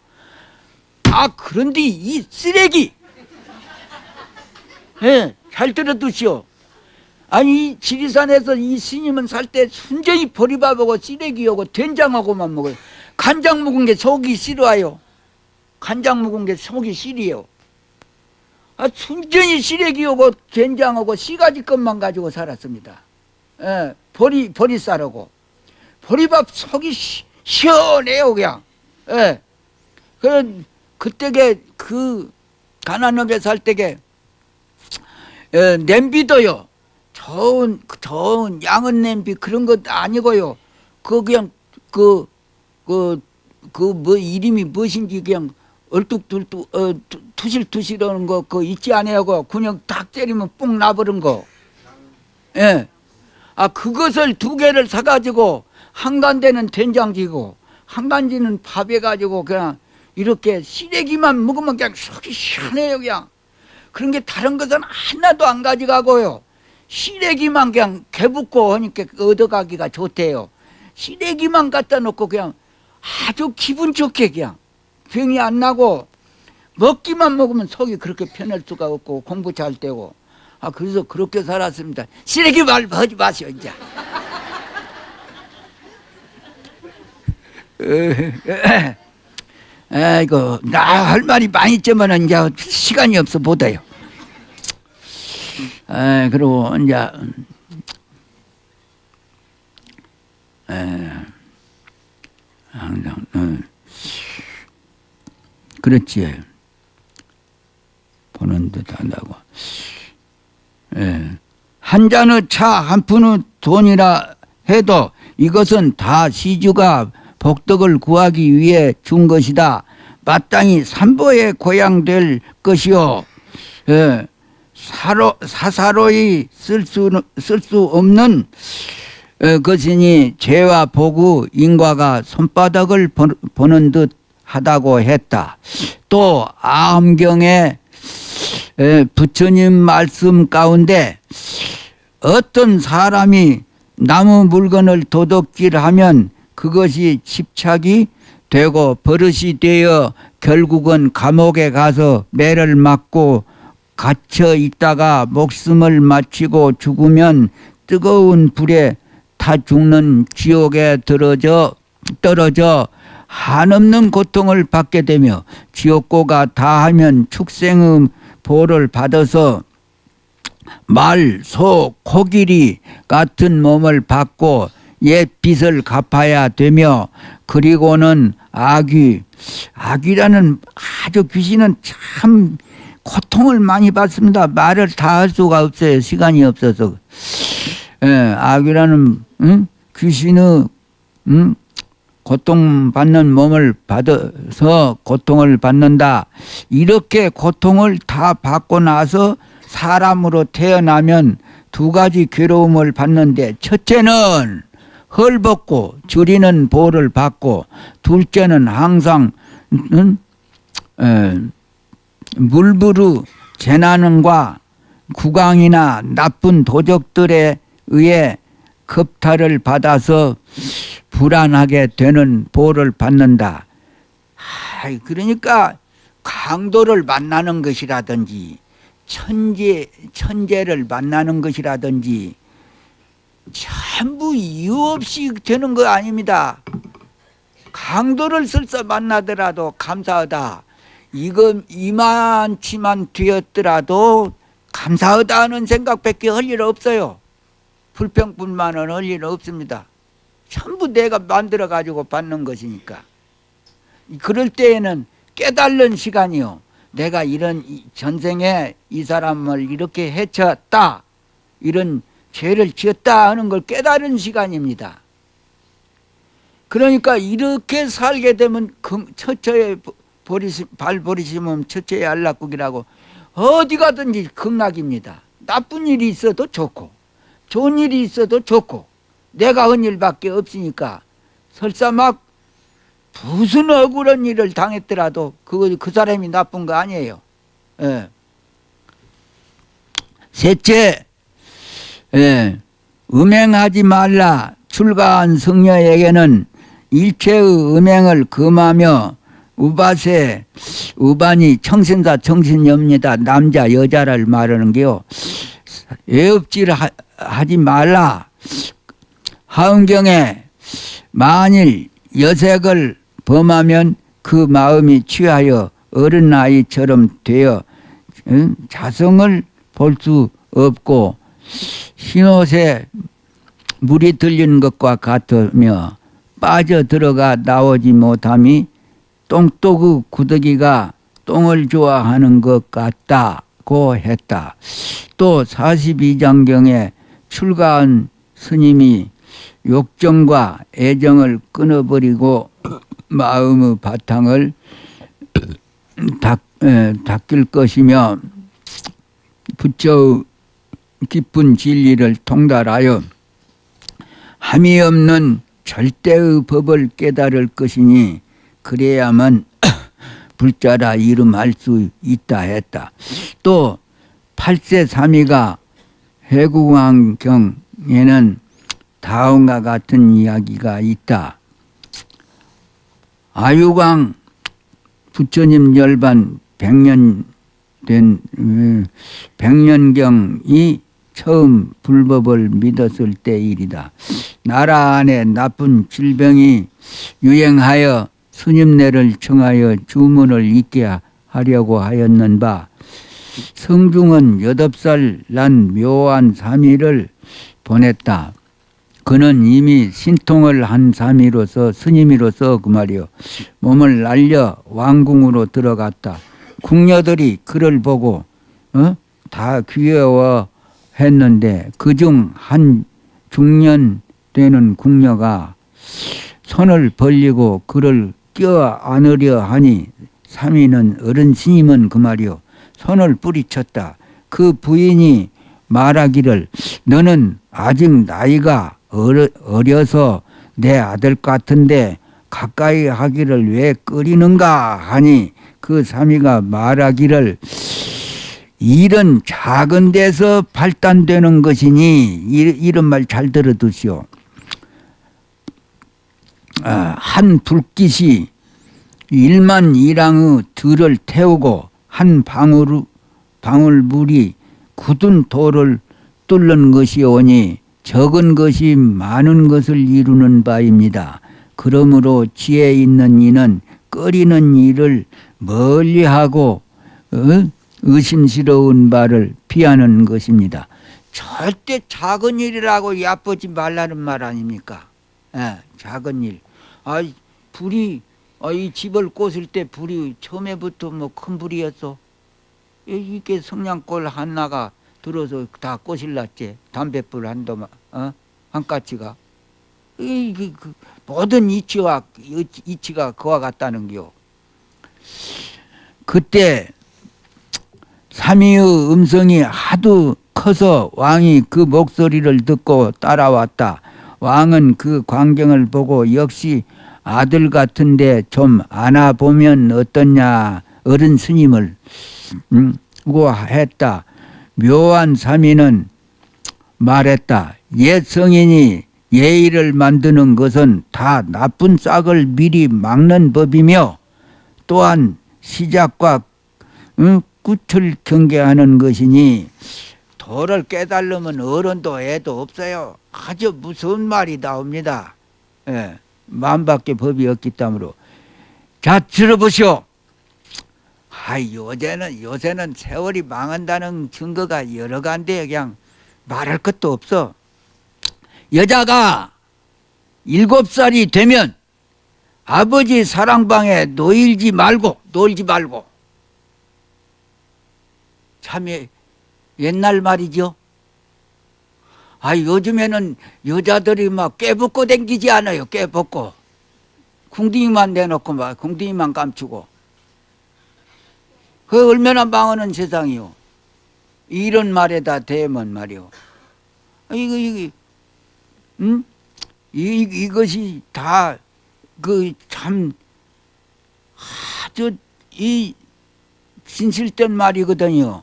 그런데 이 쓰레기, 잘 들어두시오. 이 지리산에서 이 스님은 살 때 순전히 보리밥하고 쓰레기하고 된장하고만 먹어요. 간장 묵은 게 속이 싫어요. 간장 묵은 게 속이 시리요. 순전히 쓰레기하고 된장하고 씨가지 것만 가지고 살았습니다. 보리쌀하고. 보리밥 속이 시원해요, 그냥. 그때게 가난하게 살 때게 냄비도요. 좋은 양은 냄비 그런 것 아니고요. 그냥 뭐 이름이 무엇인지 그냥 얼뚝둘뚝 투실투실하는 거 그거 있지 않아요. 그냥 딱 때리면 뽕 나버린 거. 그것을 2개를 사가지고 한 간대는 된장지고 한 간지는 밥에 가지고 그냥 이렇게 시래기만 먹으면 그냥 속이 시원해요. 그냥 그런 게 다른 것은 하나도 안 가져가고요. 시래기만 그냥 개붓고 하니까 얻어가기가 좋대요. 시래기만 갖다 놓고 그냥 아주 기분 좋게 그냥 병이 안 나고 먹기만 먹으면 속이 그렇게 편할 수가 없고 공부 잘 되고. 그래서 그렇게 살았습니다. 시래기 말 하지 마시오 이제. 아이고 나 할 말이 많이 있지만 이제 시간이 없어 못해요. 그리고 이제 항상 그렇지. 보는 듯 한다고. 한 잔의 차 한 푼의 돈이라 해도 이것은 다 시주가 복덕을 구하기 위해 준 것이다. 마땅히 삼보의 고향 될 것이요. 사사로이 쓸 수 없는 것이니 죄와 복의 인과가 손바닥을 보는 듯 하다고 했다. 또 아함경에 부처님 말씀 가운데 어떤 사람이 나무 물건을 도둑질하면 그것이 집착이 되고 버릇이 되어 결국은 감옥에 가서 매를 맞고 갇혀 있다가 목숨을 마치고 죽으면 뜨거운 불에 타 죽는 지옥에 떨어져 한없는 고통을 받게 되며 지옥고가 다하면 축생의 보를 받아서 말, 소, 코끼리 같은 몸을 받고 옛 빚을 갚아야 되며 그리고는 악귀라는 아주 귀신은 참 고통을 많이 받습니다. 말을 다 할 수가 없어요. 시간이 없어서. 악귀라는 귀신의 고통받는 몸을 받아서 고통을 받는다. 이렇게 고통을 다 받고 나서 사람으로 태어나면 2가지 괴로움을 받는데 첫째는 헐벗고 줄이는 보를 받고 둘째는 항상 물부르 재난과 국왕이나 나쁜 도적들에 의해 겁탈을 받아서 불안하게 되는 보를 받는다. 그러니까 강도를 만나는 것이라든지 천재를 만나는 것이라든지 전부 이유 없이 되는 거 아닙니다. 강도를 설사 만나더라도 감사하다. 이만치만 되었더라도 감사하다 하는 생각밖에 할 일 없어요. 불평뿐만은 할 일은 없습니다. 전부 내가 만들어 가지고 받는 것이니까. 그럴 때에는 깨달는 시간이요. 내가 이런 전생에 이 사람을 이렇게 해쳤다, 이런 죄를 지었다 하는 걸 깨달은 시간입니다. 그러니까 이렇게 살게 되면 처처에 발 버리시면 처처에 안락국이라고 어디 가든지 극락입니다. 나쁜 일이 있어도 좋고 좋은 일이 있어도 좋고 내가 한 일밖에 없으니까 설사 막 무슨 억울한 일을 당했더라도 그 사람이 나쁜 거 아니에요. 예. 셋째, 예. 음행하지 말라. 출가한 성녀에게는 일체의 음행을 금하며 우바세, 우반이 청신사 청신녀입니다. 남자 여자를 말하는 게요. 애업질 하지 말라. 하은경에 만일 여색을 범하면 그 마음이 취하여 어른 아이처럼 되어 자성을 볼 수 없고 흰옷에 물이 들리는 것과 같으며 빠져들어가 나오지 못함이 똥독의 구더기가 똥을 좋아하는 것 같다고 했다. 또 42장경에 출가한 스님이 욕정과 애정을 끊어버리고 마음의 바탕을 닦일 것이며 부처의 깊은 진리를 통달하여 함이 없는 절대의 법을 깨달을 것이니 그래야만 불자라 이름할 수 있다 했다. 또 8세 삼위가 회구왕경에는 다음과 같은 이야기가 있다. 아유광 부처님 열반 100년 된 백년경이 처음 불법을 믿었을 때 일이다. 나라 안에 나쁜 질병이 유행하여 스님네를 청하여 주문을 잊게 하려고 하였는 바 성중은 8살 난 묘한 삼위를 보냈다. 그는 이미 신통을 한 삼위로서 스님이로서 그 말이요 몸을 날려 왕궁으로 들어갔다. 궁녀들이 그를 보고 다 귀여워했는데 그중 한 중년 되는 궁녀가 손을 벌리고 그를 껴안으려 하니 삼위는 어른 스님은 그 말이요 손을 뿌리쳤다. 그 부인이 말하기를 너는 아직 나이가 어려서 내 아들 같은데 가까이 하기를 왜 꺼리는가 하니 그 삼위가 말하기를 일은 작은 데서 발단되는 것이니 이런 말 잘 들어두시오. 한 불빛이 1만 이랑의 들을 태우고 한 방울 물이 굳은 돌을 뚫는 것이오니 적은 것이 많은 것을 이루는 바입니다. 그러므로 지혜 있는 이는 꺼리는 일을 멀리하고 의심스러운 바를 피하는 것입니다. 절대 작은 일이라고 얕보지 말라는 말 아닙니까? 예, 작은 일. 불이 이 집을 꽂을 때 불이 처음에부터 뭐 큰 불이었어. 이게 성냥골 하나가 들어서 다 꽂을랐지. 담뱃불 한 도마, 한 가지가. 모든 이치가 그와 같다는겨. 그때 삼위의 음성이 하도 커서 왕이 그 목소리를 듣고 따라왔다. 왕은 그 광경을 보고 역시 아들 같은데 좀 안아보면 어떠냐 어른 스님을 했다. 묘한 삼위는 말했다. 옛 성인이 예의를 만드는 것은 다 나쁜 싹을 미리 막는 법이며 또한 시작과 끝을 경계하는 것이니 도를 깨달으면 어른도 애도 없어요. 아주 무서운 말이 나옵니다. 예, 마음밖에 법이 없기 때문에. 자, 들어보시오. 요새는 세월이 망한다는 증거가 여러 가지인데 그냥 말할 것도 없어. 여자가 7살이 되면 아버지 사랑방에 놀지 말고 참 옛날 말이죠. 요즘에는 여자들이 막 깨벗고 댕기지 않아요. 깨벗고 궁둥이만 내놓고 막 궁둥이만 감추고 그 얼마나 망하는 세상이요. 이런 말에다 대면 말이요. 이것이 다 참 아주 진실된 말이거든요.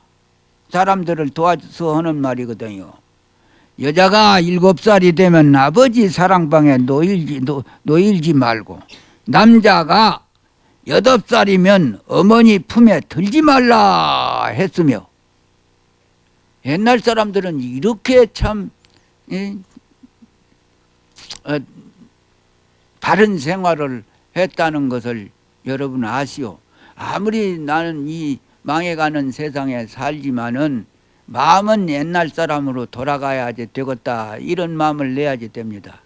사람들을 도와서 하는 말이거든요. 여자가 7살이 되면 아버지 사랑방에 놓일지 말고, 남자가 8살이면 어머니 품에 들지 말라 했으며, 옛날 사람들은 이렇게 참 바른 생활을 했다는 것을 여러분 아시오. 아무리 나는 이 망해가는 세상에 살지만은 마음은 옛날 사람으로 돌아가야지 되겠다, 이런 마음을 내야지 됩니다.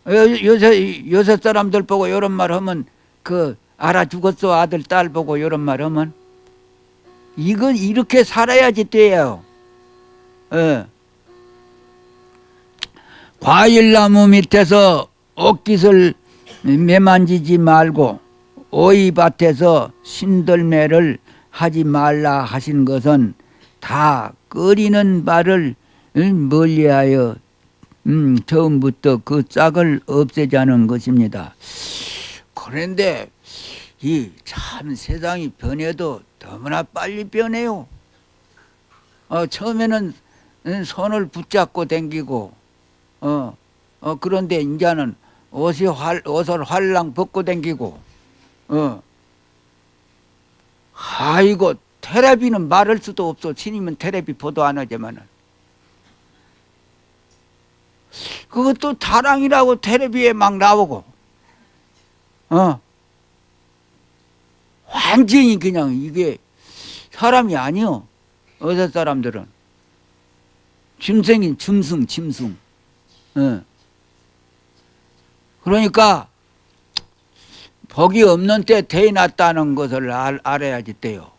요새 사람들 보고 이런 말 하면 알아 죽었어 아들 딸 보고 이런 말 하면 이건 이렇게 살아야지 돼요. 과일나무 밑에서 옥깃을 매만지지 말고 오이밭에서 신들매를 하지 말라 하신 것은 다 끓이는 바를 멀리하여 처음부터 그 짝을 없애자는 것입니다. 그런데 이 참 세상이 변해도 너무나 빨리 변해요. 처음에는 손을 붙잡고 댕기고 그런데 이제는 옷을 활랑 벗고 댕기고 아이고 텔레비는 말할 수도 없어. 신이면 텔레비 보도 안 하지만은 그것도 다랑이라고 텔레비에 막 나오고 완전히 그냥 이게 사람이 아니요. 어제 사람들은 짐승인 짐승. 그러니까 복이 없는 때 태어났다는 것을 알아야지 돼요.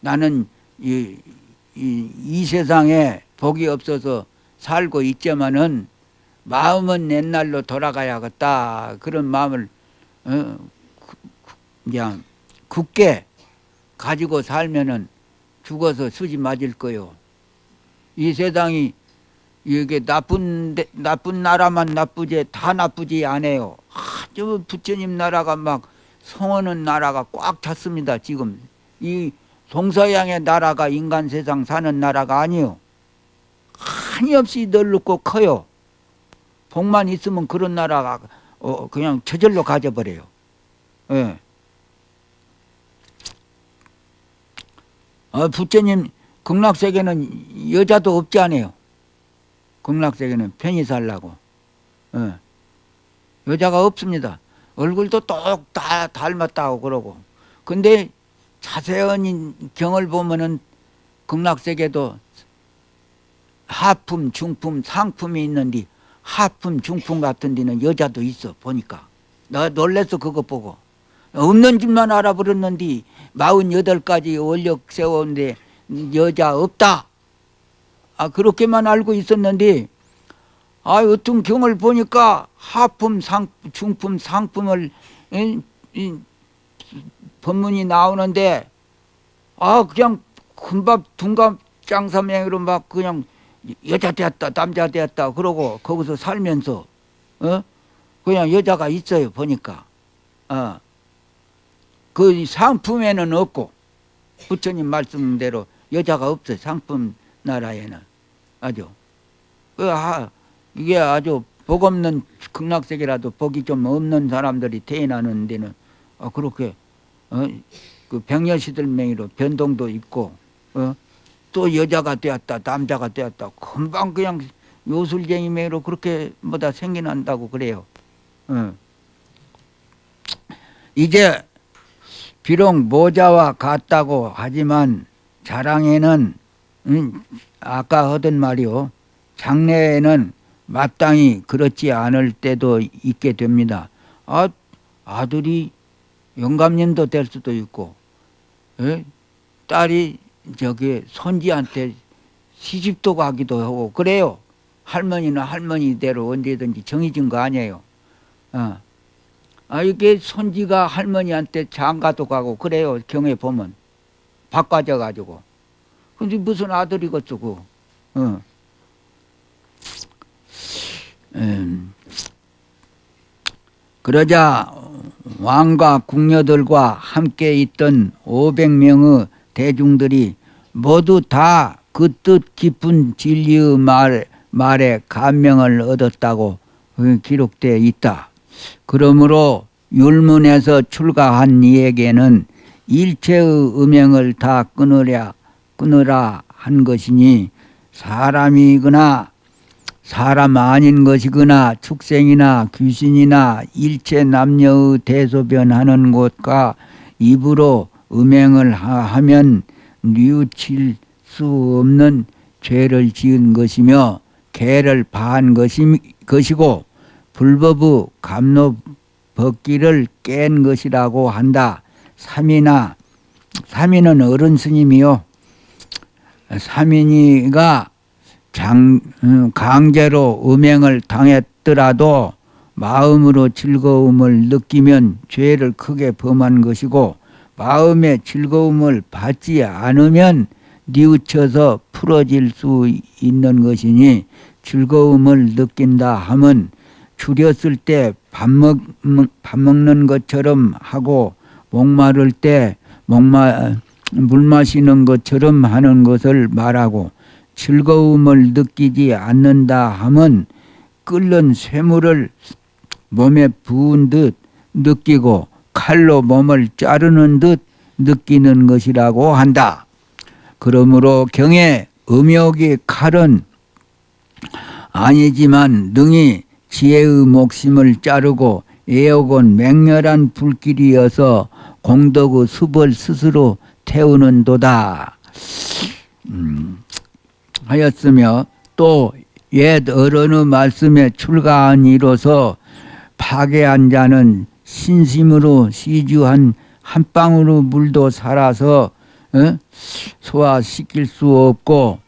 나는 이 세상에 복이 없어서 살고 있지만은 마음은 옛날로 돌아가야겠다, 그런 마음을 그냥 굳게 가지고 살면은 죽어서 수지 맞을 거요. 이 세상이 이게 나쁜 나라만 나쁘지 다 나쁘지 않아요. 아주 부처님 나라가 막 성하는 나라가 꽉 찼습니다. 지금 이 동서양의 나라가 인간 세상 사는 나라가 아니요. 한없이 넓고 커요. 복만 있으면 그런 나라가 그냥 저절로 가져버려요. 예. 부처님 극락세계는 여자도 없지 않아요. 극락세계는 편히 살라고. 여자가 없습니다. 얼굴도 똑 다 닮았다고 그러고. 근데 자세히 경을 보면은 극락세계도 하품, 중품, 상품이 있는데 하품, 중품 같은 데는 여자도 있어 보니까. 나 놀랬어 그거 보고. 없는 집만 알아버렸는데 48가지 원력 세웠는데 여자 없다. 그렇게만 알고 있었는데 어떤 경을 보니까 하품, 중품, 상품을 법문이 나오는데 그냥 금밥 둔갑 장사명으로 막 그냥 여자 되었다 남자 되었다 그러고 거기서 살면서 그냥 여자가 있어요 보니까. 그 상품에는 없고 부처님 말씀대로 여자가 없어요. 상품 나라에는 아주 이게 아주 복 없는 극락세계라도 복이 좀 없는 사람들이 태어나는 데는 그렇게 그 백녀시들 명의로 변동도 있고 또 여자가 되었다 남자가 되었다 금방 그냥 요술쟁이 명의로 그렇게 뭐다 생겨난다고 그래요. 이제 비록 모자와 같다고 하지만 자랑에는 아까 하던 말이요. 장래에는 마땅히 그렇지 않을 때도 있게 됩니다. 아들이 영감님도 될 수도 있고, 딸이 저기 손지한테 시집도 가기도 하고 그래요. 할머니는 할머니대로 언제든지 정해진 거 아니에요. 이게 손지가 할머니한테 장가도 가고 그래요. 경에 보면 바꿔져 가지고. 근데 무슨 아들이겠어 그. 그러자 왕과 궁녀들과 함께 있던 500명의 대중들이 모두 다 그 뜻 깊은 진리의 말에 감명을 얻었다고 기록되어 있다. 그러므로 율문에서 출가한 이에게는 일체의 음행을 다 끊으라 한 것이니 사람이거나 사람 아닌 것이거나 축생이나 귀신이나 일체 남녀의 대소변하는 곳과 입으로 음행을 하면 뉘우칠 수 없는 죄를 지은 것이며 계를 파한 것이고 불법의 감로 벗기를 깬 것이라고 한다. 삼인은 어른 스님이요. 삼인이가 강제로 음행을 당했더라도 마음으로 즐거움을 느끼면 죄를 크게 범한 것이고 마음의 즐거움을 받지 않으면 뉘우쳐서 풀어질 수 있는 것이니 즐거움을 느낀다 함은 줄였을 때 밥 먹는 것처럼 하고 목마를 때 물 마시는 것처럼 하는 것을 말하고 즐거움을 느끼지 않는다 함은 끓는 쇠물을 몸에 부은 듯 느끼고 칼로 몸을 자르는 듯 느끼는 것이라고 한다. 그러므로 경에 음욕이 칼은 아니지만 능히 지혜의 목심을 자르고 애욕은 맹렬한 불길이어서 공덕의 습을 스스로 태우는도다 하였으며 또 옛 어른의 말씀에 출가한 이로서 파괴한 자는 신심으로 시주한 한 방울의 물도 살아서 소화시킬 수 없고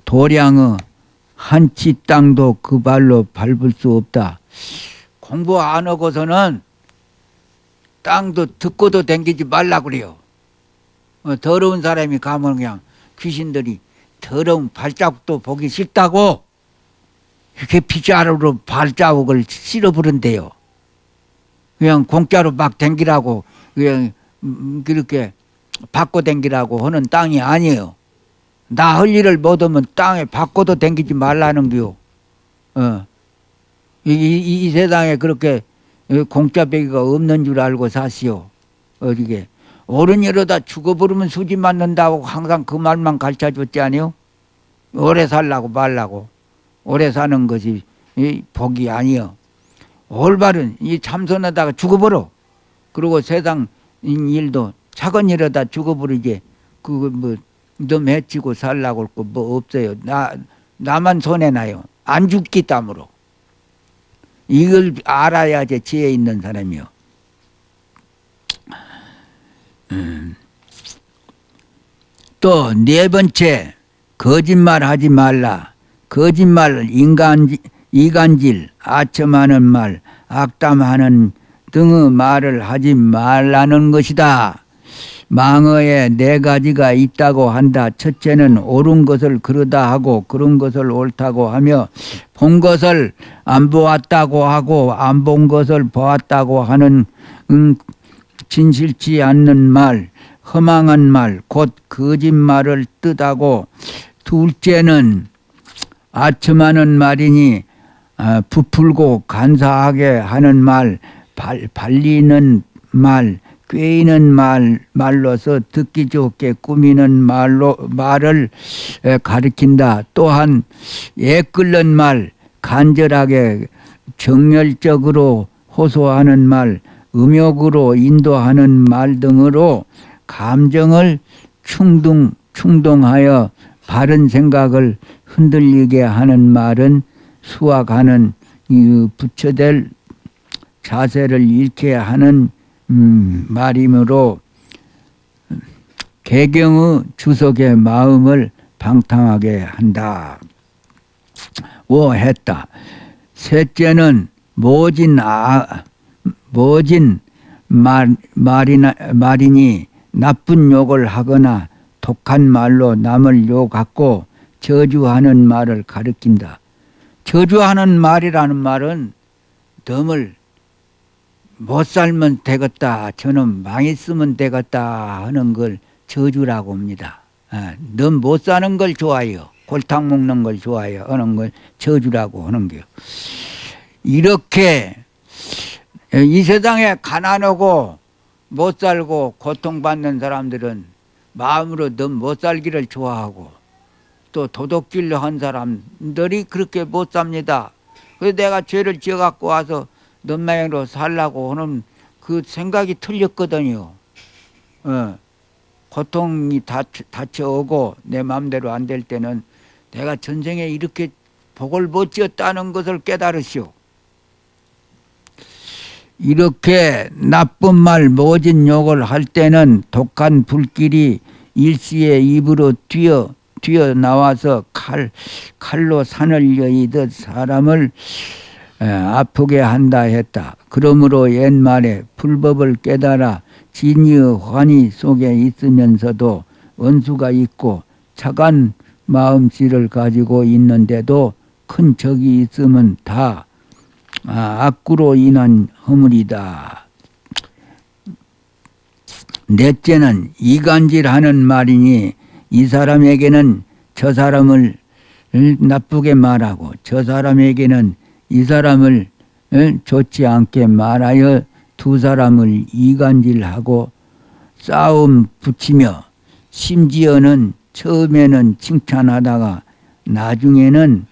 도량의 한 치 땅도 그 발로 밟을 수 없다. 공부 안 하고서는 땅도 듣고도 댕기지 말라 그래요. 더러운 사람이 가면 그냥 귀신들이 더러운 발자국도 보기 싫다고 이렇게 빗자루로 발자국을 쓸어부른대요. 그냥 공짜로 막 댕기라고 그냥 그렇게 바꿔 댕기라고 하는 땅이 아니에요. 나 할 일을 못하면 땅에 바꿔도 댕기지 말라는 거요. 이 세상에 그렇게 공짜 배기가 없는 줄 알고 사시오. 어디게 옳은 이러다 죽어버리면 수지 맞는다고 항상 그 말만 가르쳐줬지 아니요? 오래 살라고 말라고. 오래 사는 것이 복이 아니요. 올바른 이 참선하다가 죽어버려. 그리고 세상 일도 작은 일하다 죽어버리지. 그거 너 해치고 살라고 할 거 뭐 없어요. 나만 손해나요. 안 죽기 때문에. 이걸 알아야지 지혜 있는 사람이요. 또 네 번째, 거짓말 하지 말라. 거짓말, 이간질, 아첨하는 말, 악담하는 등의 말을 하지 말라는 것이다. 망어에 네 가지가 있다고 한다. 첫째는 옳은 것을 그러다 하고 그런 것을 옳다고 하며 본 것을 안 보았다고 하고 안 본 것을 보았다고 하는 진실치 않는 말, 허망한 말, 곧 거짓말을 뜻하고 둘째는 아첨하는 말이니 부풀고 간사하게 하는 말, 발리는 말, 꾀이는 말로서 듣기 좋게 꾸미는 말을 가리킨다. 또한 애끓는 말, 간절하게 정열적으로 호소하는 말, 음욕으로 인도하는 말 등으로 감정을 충동하여 바른 생각을 흔들리게 하는 말은 수확하는 부처될 자세를 잃게 하는 말이므로 개경의 주석의 마음을 방탕하게 한다. 했다. 셋째는 모진 말이니 나쁜 욕을 하거나 독한 말로 남을 욕하고 저주하는 말을 가리킨다. 저주하는 말이라는 말은 놈을 못 살면 되겠다, 저는 망했으면 되겠다 하는 걸 저주라고 합니다. 넌 못 사는 걸 좋아해요. 골탕 먹는 걸 좋아해요. 하는 걸 저주라고 하는 거요. 이렇게 이 세상에 가난하고 못 살고 고통받는 사람들은 마음으로 넌 못 살기를 좋아하고 또 도둑질로 한 사람들이 그렇게 못 삽니다. 그래서 내가 죄를 지어갖고 와서 넌 마음으로 살라고 하는 그 생각이 틀렸거든요. 고통이 닥쳐오고 내 마음대로 안 될 때는 내가 전생에 이렇게 복을 못 지었다는 것을 깨달으시오. 이렇게 나쁜 말 모진 욕을 할 때는 독한 불길이 일시에 입으로 튀어나와서 칼로 산을 여이듯 사람을 아프게 한다 했다. 그러므로 옛말에 불법을 깨달아 진의의 환희 속에 있으면서도 원수가 있고 착한 마음씨를 가지고 있는데도 큰 적이 있으면 다 악구로 인한 허물이다. 넷째는 이간질하는 말이니 이 사람에게는 저 사람을 나쁘게 말하고 저 사람에게는 이 사람을 좋지 않게 말하여 두 사람을 이간질하고 싸움 붙이며 심지어는 처음에는 칭찬하다가 나중에는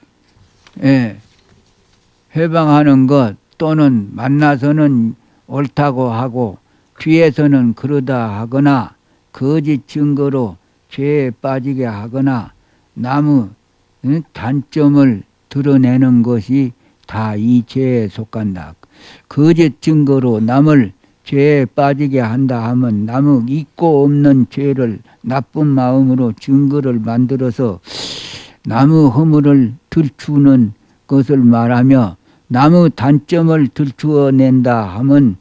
회방하는 것 또는 만나서는 옳다고 하고 뒤에서는 그러다 하거나 거짓 증거로 죄에 빠지게 하거나 남의 단점을 드러내는 것이 다 이 죄에 속한다. 거짓 증거로 남을 죄에 빠지게 한다 하면 남의 있고 없는 죄를 나쁜 마음으로 증거를 만들어서 남의 허물을 들추는 것을 말하며 남의 단점을 들추어낸다 하면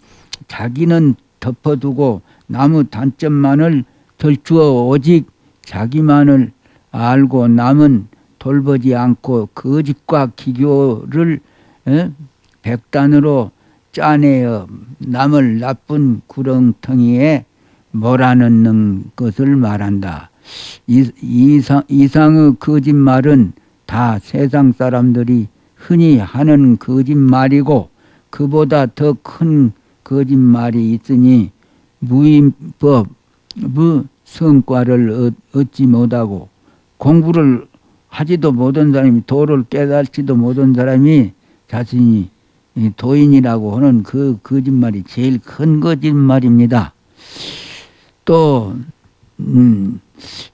자기는 덮어두고 남의 단점만을 들추어 오직 자기만을 알고 남은 돌보지 않고 거짓과 기교를 백단으로 짜내어 남을 나쁜 구렁텅이에 몰아넣는 것을 말한다. 이상의 거짓말은 다 세상 사람들이 흔히 하는 거짓말이고 그보다 더 큰 거짓말이 있으니 무인법, 무성과를 얻지 못하고 공부를 하지도 못한 사람이 도를 깨달지도 못한 사람이 자신이 도인이라고 하는 그 거짓말이 제일 큰 거짓말입니다. 또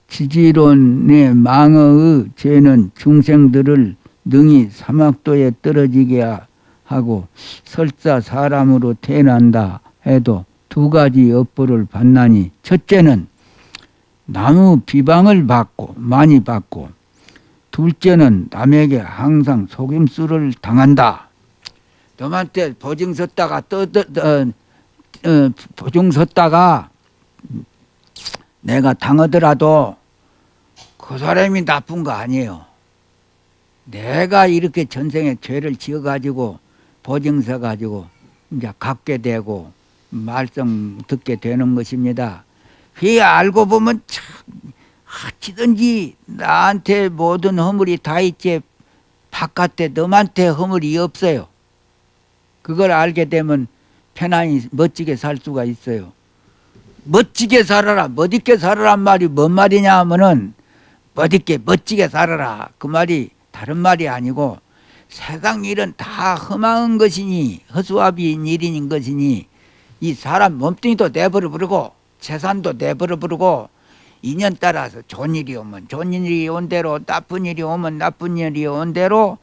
지지론의 망어의 죄는 중생들을 능히 사막도에 떨어지게 하고 설사 사람으로 태어난다 해도 두 가지 업보를 받나니 첫째는 남의 비방을 많이 받고 둘째는 남에게 항상 속임수를 당한다. 너한테 보증 섰다가 보증 섰다가 내가 당하더라도 그 사람이 나쁜 거 아니에요. 내가 이렇게 전생에 죄를 지어가지고 보증 서가지고 이제 갖게 되고 말씀 듣게 되는 것입니다. 그게 알고 보면 참 어찌든지 나한테 모든 허물이 다 있지 바깥에 너한테 허물이 없어요. 그걸 알게 되면 편안히 멋지게 살 수가 있어요. 멋지게 살아라, 멋있게 살아란 말이 뭔 말이냐 하면은 멋지게 살아라 그 말이 다른 말이 아니고 세상 일은 다 험한 것이니 허수아비인 일인 것이니 이 사람 몸뚱이도 내버려 부르고 재산도 내버려 부르고 인연 따라서 좋은 일이 오면 좋은 일이 온 대로 나쁜 일이 오면 나쁜 일이 온 대로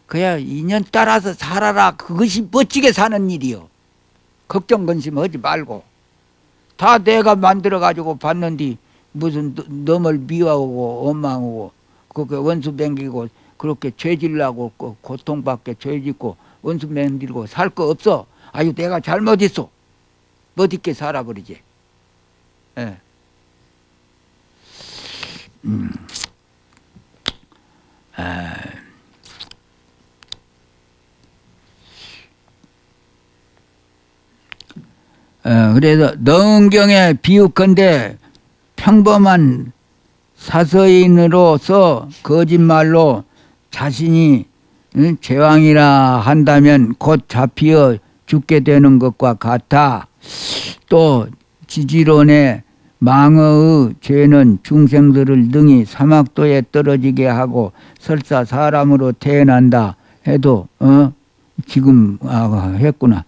그야 인연 따라서 살아라. 그것이 멋지게 사는 일이요. 걱정 근심하지 말고 다 내가 만들어 가지고 봤는데 무슨 너를 미워하고 원망하고 그 원수 맹기고 그렇게 죄질라고 고통받게 죄짓고 원수 맹기고 살 거 없어. 아유 내가 잘못했어. 멋있게 살아버리지. 예. 그래서 너은경에 비유컨대 평범한 사서인으로서 거짓말로 자신이 제왕이라 한다면 곧 잡히어 죽게 되는 것과 같아. 또 지지론의 망어의 죄는 중생들을 능히 사막도에 떨어지게 하고 설사 사람으로 태어난다 해도 지금 했구나.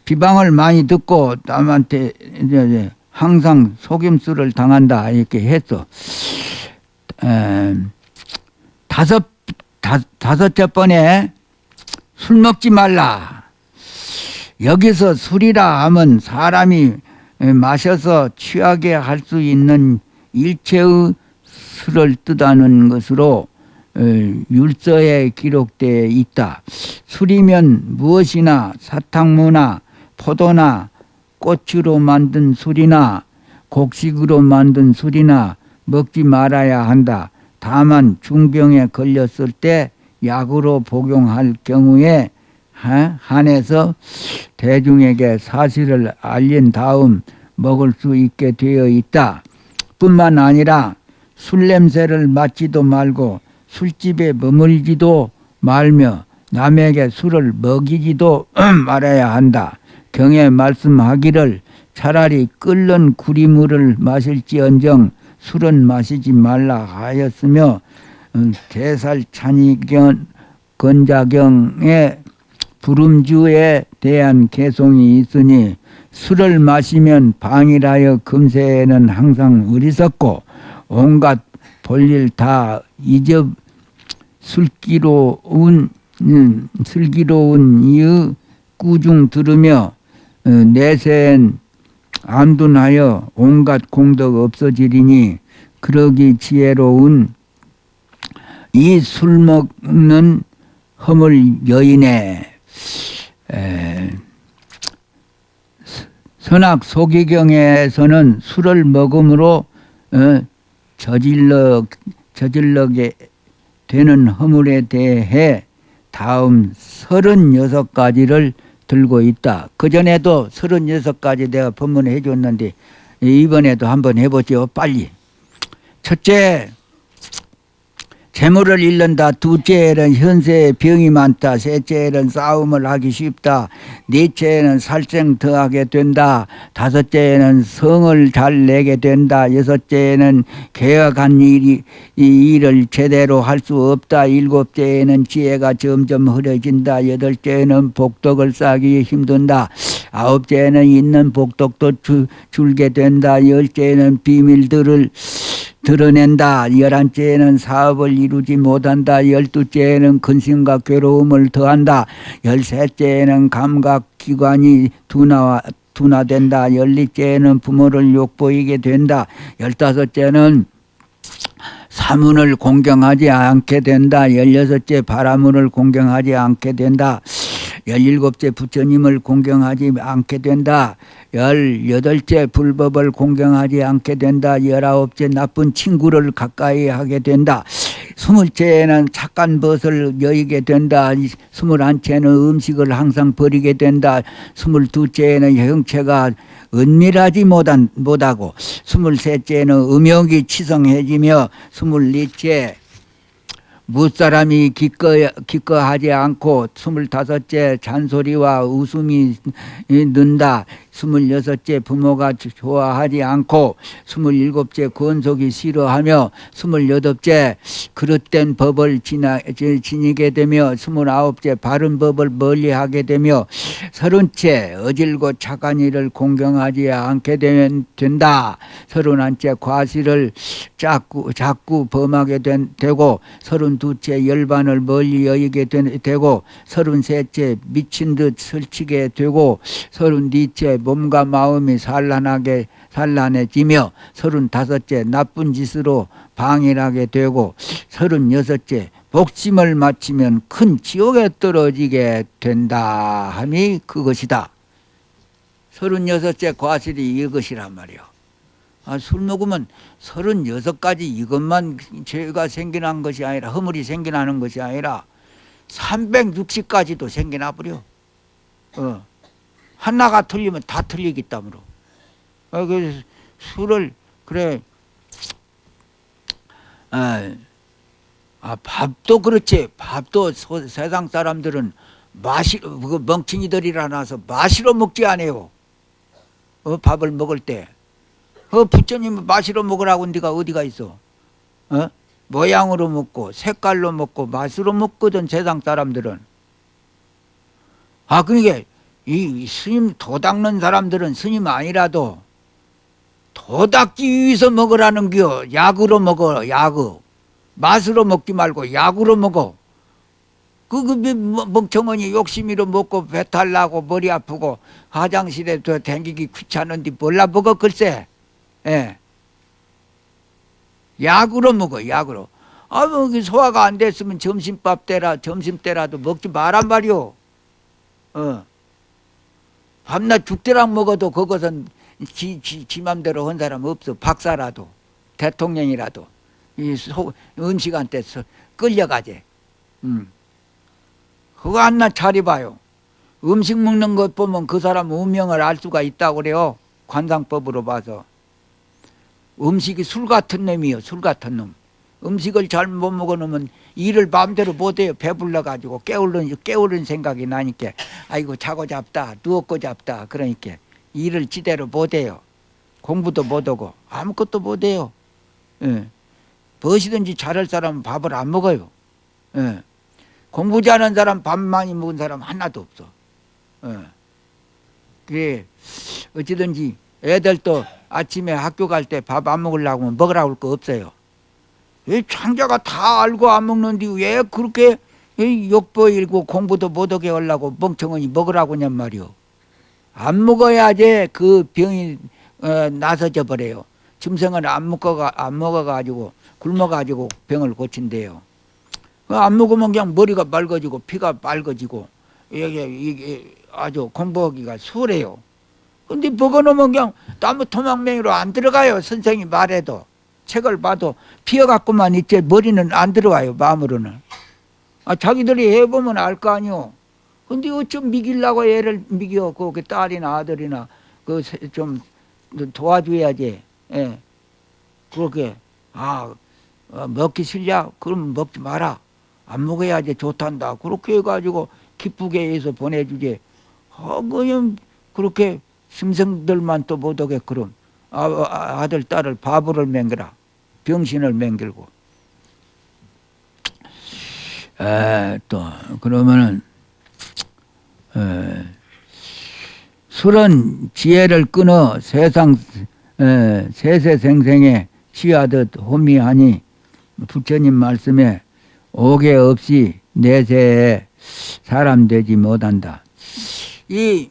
비방을 많이 듣고 남한테 이제 항상 속임수를 당한다 이렇게 했어. 다섯째 번에 술 먹지 말라. 여기서 술이라 하면 사람이 마셔서 취하게 할 수 있는 일체의 술을 뜻하는 것으로 율서에 기록되어 있다. 술이면 무엇이나 사탕무나 포도나 꽃으로 만든 술이나 곡식으로 만든 술이나 먹지 말아야 한다. 다만 중병에 걸렸을 때 약으로 복용할 경우에 한해서 대중에게 사실을 알린 다음 먹을 수 있게 되어 있다. 뿐만 아니라 술 냄새를 맡지도 말고 술집에 머물지도 말며 남에게 술을 먹이지도 말아야 한다. 경에 말씀하기를 차라리 끓는 구리물을 마실지언정 술은 마시지 말라 하였으며 대살찬이견 건자경의 부름주에 대한 개송이 있으니 술을 마시면 방이라여 금세에는 항상 어리석고 온갖 볼일 다 잊어 슬기로운 이의 꾸중 들으며 내세엔 암둔하여 온갖 공덕 없어지리니 그러기 지혜로운 이 술 먹는 허물 여인의 선악 소기경에서는 술을 먹음으로 저질러게 되는 허물에 대해 다음 36가지를 들고 있다. 그전에도 36가지 내가 법문해 줬는데 이번에도 한번 해보죠. 빨리. 첫째, 재물을 잃는다. 둘째는 현세에 병이 많다. 셋째는 싸움을 하기 쉽다. 넷째는 살생 더하게 된다. 다섯째는 성을 잘 내게 된다. 여섯째는 계획한 일을 제대로 할 수 없다. 일곱째는 지혜가 점점 흐려진다. 여덟째는 복덕을 쌓기 힘든다. 아홉째는 있는 복덕도 줄게 된다. 열째는 비밀들을 드러낸다. 11째는 사업을 이루지 못한다. 12째는 근심과 괴로움을 더한다. 13째는 감각기관이 둔화된다. 12째는 부모를 욕보이게 된다. 15째는 사문을 공경하지 않게 된다. 16째 바라문을 공경하지 않게 된다. 17째 부처님을 공경하지 않게 된다. 18째 불법을 공경하지 않게 된다. 19째 나쁜 친구를 가까이 하게 된다. 20째는 착한 벗을 여의게 된다. 21째는 음식을 항상 버리게 된다. 22째는 형체가 은밀하지 못하고 23째는 음욕이 치성해지며 24째 무사람이 기꺼하지 않고 25째 잔소리와 웃음이 는다. 스물여섯째 부모가 좋아하지 않고, 스물일곱째 권속이 싫어하며, 스물여덟째 그릇된 법을 지니게 되며, 스물아홉째 바른 법을 멀리하게 되며, 서른째 어질고 착한 일을 공경하지 않게 된다. 서른한째 과실을 자꾸 범하게 되고, 서른두째 열반을 멀리 여기게 되고, 서른셋째 미친 듯 설치게 되고, 서른넷째 몸과 마음이 산란해지며, 서른다섯째 나쁜 짓으로 방일하게 되고, 서른여섯째 복심을 마치면 큰 지옥에 떨어지게 된다 함이 그것이다. 서른여섯째 과실이 이것이란 말이요. 술 먹으면 36가지 이것만 죄가 생겨난 것이 아니라, 허물이 생겨나는 것이 아니라 360가지도 생겨나 버려. 하나가 틀리면 다 틀리기 때문에. 그래서 술을 그래. 밥도 그렇지. 밥도 세상 사람들은 멍청이들이라 나서 마시러 먹지 않아요. 밥을 먹을 때. 부처님은 마시러 먹으라고 네가 어디가 있어? 모양으로 먹고 색깔로 먹고 맛으로 먹거든 세상 사람들은. 그러니까 이 스님 도 닦는 사람들은 스님 아니라도 도 닦기 위해서 먹으라는 겨. 약으로 먹어. 약으로. 맛으로 먹지 말고 약으로 먹어. 멍청하니 욕심이로 먹고 배탈 나고 머리 아프고 화장실에 댕기기 귀찮은데 몰라 먹어 글쎄. 예. 약으로 먹어. 약으로. 뭐 소화가 안 됐으면 점심 때라도 먹지 말란 말이오. 밤낮 죽대랑 먹어도 그것은 지 맘대로 한 사람 없어. 박사라도 대통령이라도 음식한테 끌려가지. 그거 하나 잘 봐요. 음식 먹는 것 보면 그 사람 운명을 알 수가 있다고 그래요. 관상법으로 봐서. 음식이 술 같은 놈이요. 술 같은 놈. 음식을 잘 못 먹어놓으면 일을 마음대로 못해요. 배불러가지고 깨우는 생각이 나니까 아이고 자고 잡다 누웠고 잡다 그러니까 일을 지대로 못해요. 공부도 못하고 아무것도 못해요. 무엇이든지 잘할 사람은 밥을 안 먹어요. 공부 잘하는 사람 밥 많이 먹은 사람 하나도 없어. 그래 어찌든지 애들도 아침에 학교 갈 때 밥 안 먹으려고 하면 먹으라고 할 거 없어요. 왜 창자가 다 알고 안 먹는데 왜 그렇게 욕보이고 공부도 못하게 하려고 멍청하니 먹으라고 하냔 말이오. 안 먹어야지 그 병이 나서져 버려요. 짐승은 안 먹어가지고 굶어가지고 병을 고친대요. 안 먹으면 그냥 머리가 맑아지고 피가 맑아지고 이게 아주 공부하기가 수월해요. 근데 먹어놓으면 그냥 나무 토막맹이로 안 들어가요. 선생이 말해도 책을 봐도 피어갖고만 있지 머리는 안 들어와요. 마음으로는. 자기들이 해보면 알 거 아니오. 근데 어쩜 미기려고 애를 미겨. 그 딸이나 아들이나 그 좀 도와줘야지. 예. 그렇게 먹기 싫냐? 그럼 먹지 마라. 안 먹어야지 좋단다. 그렇게 해가지고 기쁘게 해서 보내주지. 그냥 그렇게 심성들만 또 못하게 그럼 아들 딸을 바보를 맹겨라. 병신을 맹길고. 또 그러면은 술은 지혜를 끊어 세상 세세생생에 취하듯 호미하니 부처님 말씀에 오개 없이 내세에 사람 되지 못한다. 이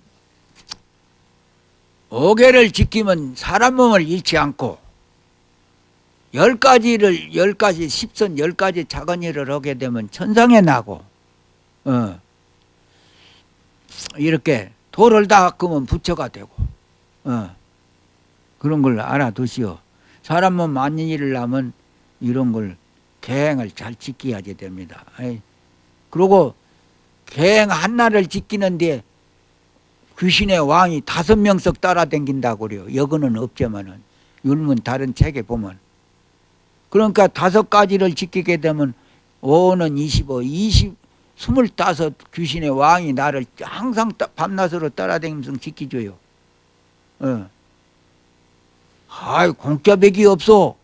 오개를 지키면 사람 몸을 잃지 않고 10가지 십선 10가지 작은 일을 하게 되면 천상에 나고 이렇게 도를 닦으면 부처가 되고 그런 걸 알아두시오. 사람 몸 많은 일을 하면 이런 걸 계행을 잘 지켜야지 됩니다. 그리고 계행 하나를 지키는데 귀신의 왕이 5명씩 따라다닌다고 그래요. 여기는 없지만은 율문 다른 책에 보면. 그러니까 5가지를 지키게 되면 5는 25, 25 귀신의 왕이 나를 항상 밤낮으로 따라다니면서 지켜줘요. 아이, 공짜백이 없어.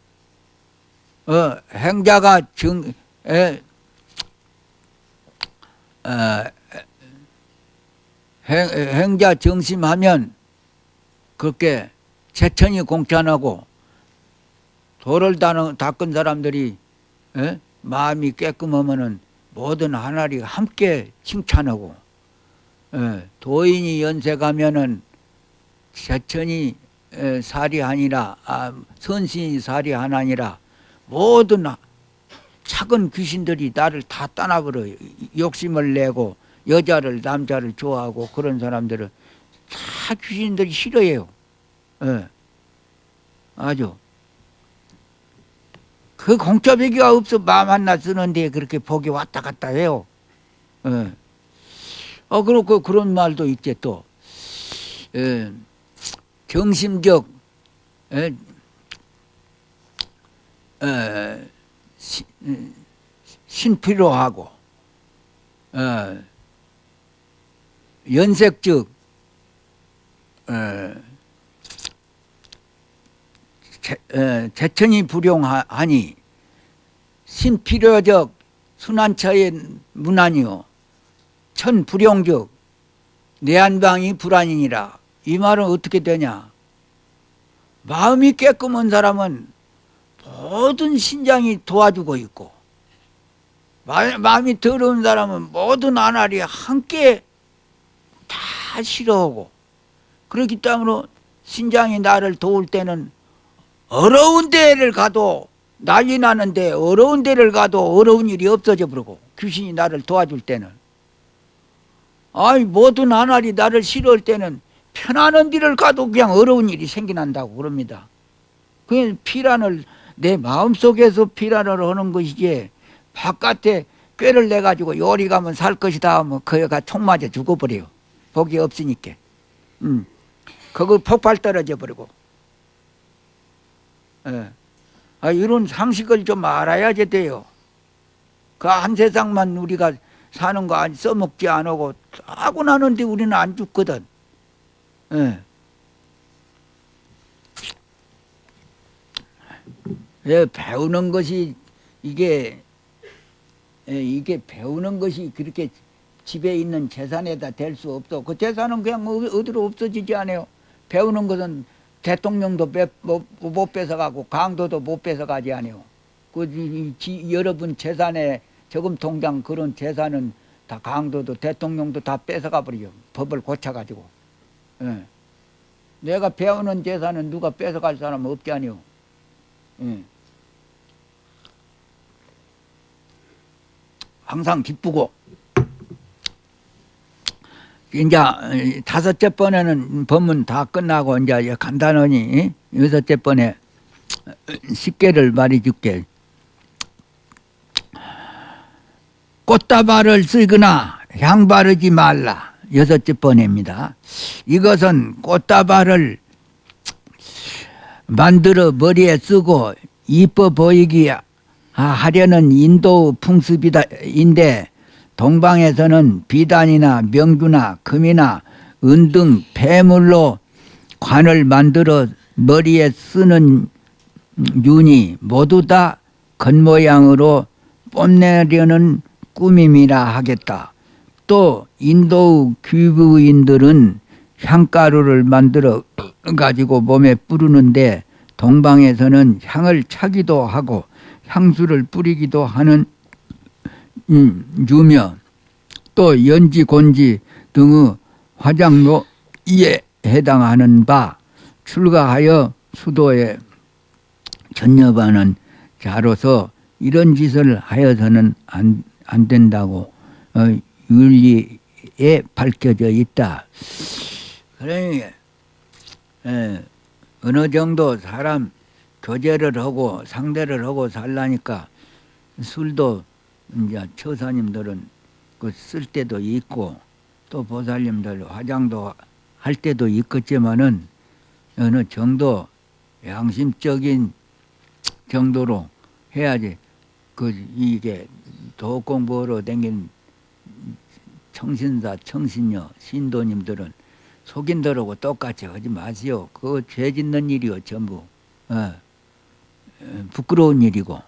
행자가 행자 정심하면 그렇게 제천이 공찬하고 돌을 닦은 사람들이 마음이 깨끗하면은 모든 하나리 함께 칭찬하고 도인이 연세 가면은 제천이 사리하니라 선신이 사리하나니라 모든 작은 귀신들이 나를 다 떠나버려요. 욕심을 내고 여자를 남자를 좋아하고 그런 사람들은 다 귀신들이 싫어해요. 아주 그 공짜배기가 없어 마음 하나 쓰는데 그렇게 복이 왔다 갔다 해요. 그렇고 그런 말도 있지 또. 정심적 신필요하고 연색적 제천이 불용하니 신필요적 순환처의 문안이요 천불용적 내한방이 불안이니라. 이 말은 어떻게 되냐? 마음이 깨끗한 사람은 모든 신장이 도와주고 있고 마음이 더러운 사람은 모든 아날이 함께 다 싫어하고 그렇기 때문에 신장이 나를 도울 때는 어려운 데를 가도 난리 나는데 어려운 데를 가도 어려운 일이 없어져 버리고 귀신이 나를 도와줄 때는 모든 아날이 나를 싫어할 때는 편안한 데를 가도 그냥 어려운 일이 생겨난다고 그럽니다. 그게 피란을 내 마음속에서 피란을 하는 것이지 바깥에 꾀를 내가지고 요리 가면 살 것이다 하면 그 애가 총 맞아 죽어버려요. 복이 없으니까. 그거 폭발 떨어져 버리고. 이런 상식을 좀 알아야지 돼요. 그 한 세상만 우리가 사는 거 써먹지 안 하고 하고 나는데 우리는 안 죽거든. 배우는 것이 이게 배우는 것이 그렇게 집에 있는 재산에다 될 수 없어. 그 재산은 그냥 어디로 없어지지 않아요. 배우는 것은 대통령도 못 뺏어가고 강도도 못 뺏어가지 않아요. 여러분 재산에 저금 통장 그런 재산은 다 강도도 대통령도 다 뺏어가 버려요. 법을 고쳐가지고. 내가 배우는 재산은 누가 뺏어갈 사람 없지 않아요. 항상 기쁘고 이제 다섯째 번에는 법문 다 끝나고 이제 간단하니 여섯째 번에 십계를 말해줄게. 꽃다발을 쓰거나 향 바르지 말라. 여섯째 번입니다. 이것은 꽃다발을 만들어 머리에 쓰고 이뻐 보이기 하려는 인도 풍습인데 동방에서는 비단이나 명주나 금이나 은 등 폐물로 관을 만들어 머리에 쓰는 윤이 모두 다 겉모양으로 뽐내려는 꾸밈이라 하겠다. 또 인도 귀부인들은 향가루를 만들어 가지고 몸에 뿌리는데 동방에서는 향을 차기도 하고 향수를 뿌리기도 하는 유며 또 연지, 곤지 등의 화장료에 해당하는 바 출가하여 수도에 전nhập하는 자로서 이런 짓을 하여서는 안 된다고 윤리에 밝혀져 있다. 그러니 어느 정도 사람 교제를 하고 상대를 하고 살라니까 술도 이제 처사님들은 그 쓸 때도 있고 또 보살님들 화장도 할 때도 있겠지만은 어느 정도 양심적인 정도로 해야지. 이게 도공부로 댕긴 청신사 청신녀 신도님들은 속인더라고 똑같이 하지 마시오. 그거 죄 짓는 일이요 전부. 부끄러운 일이고.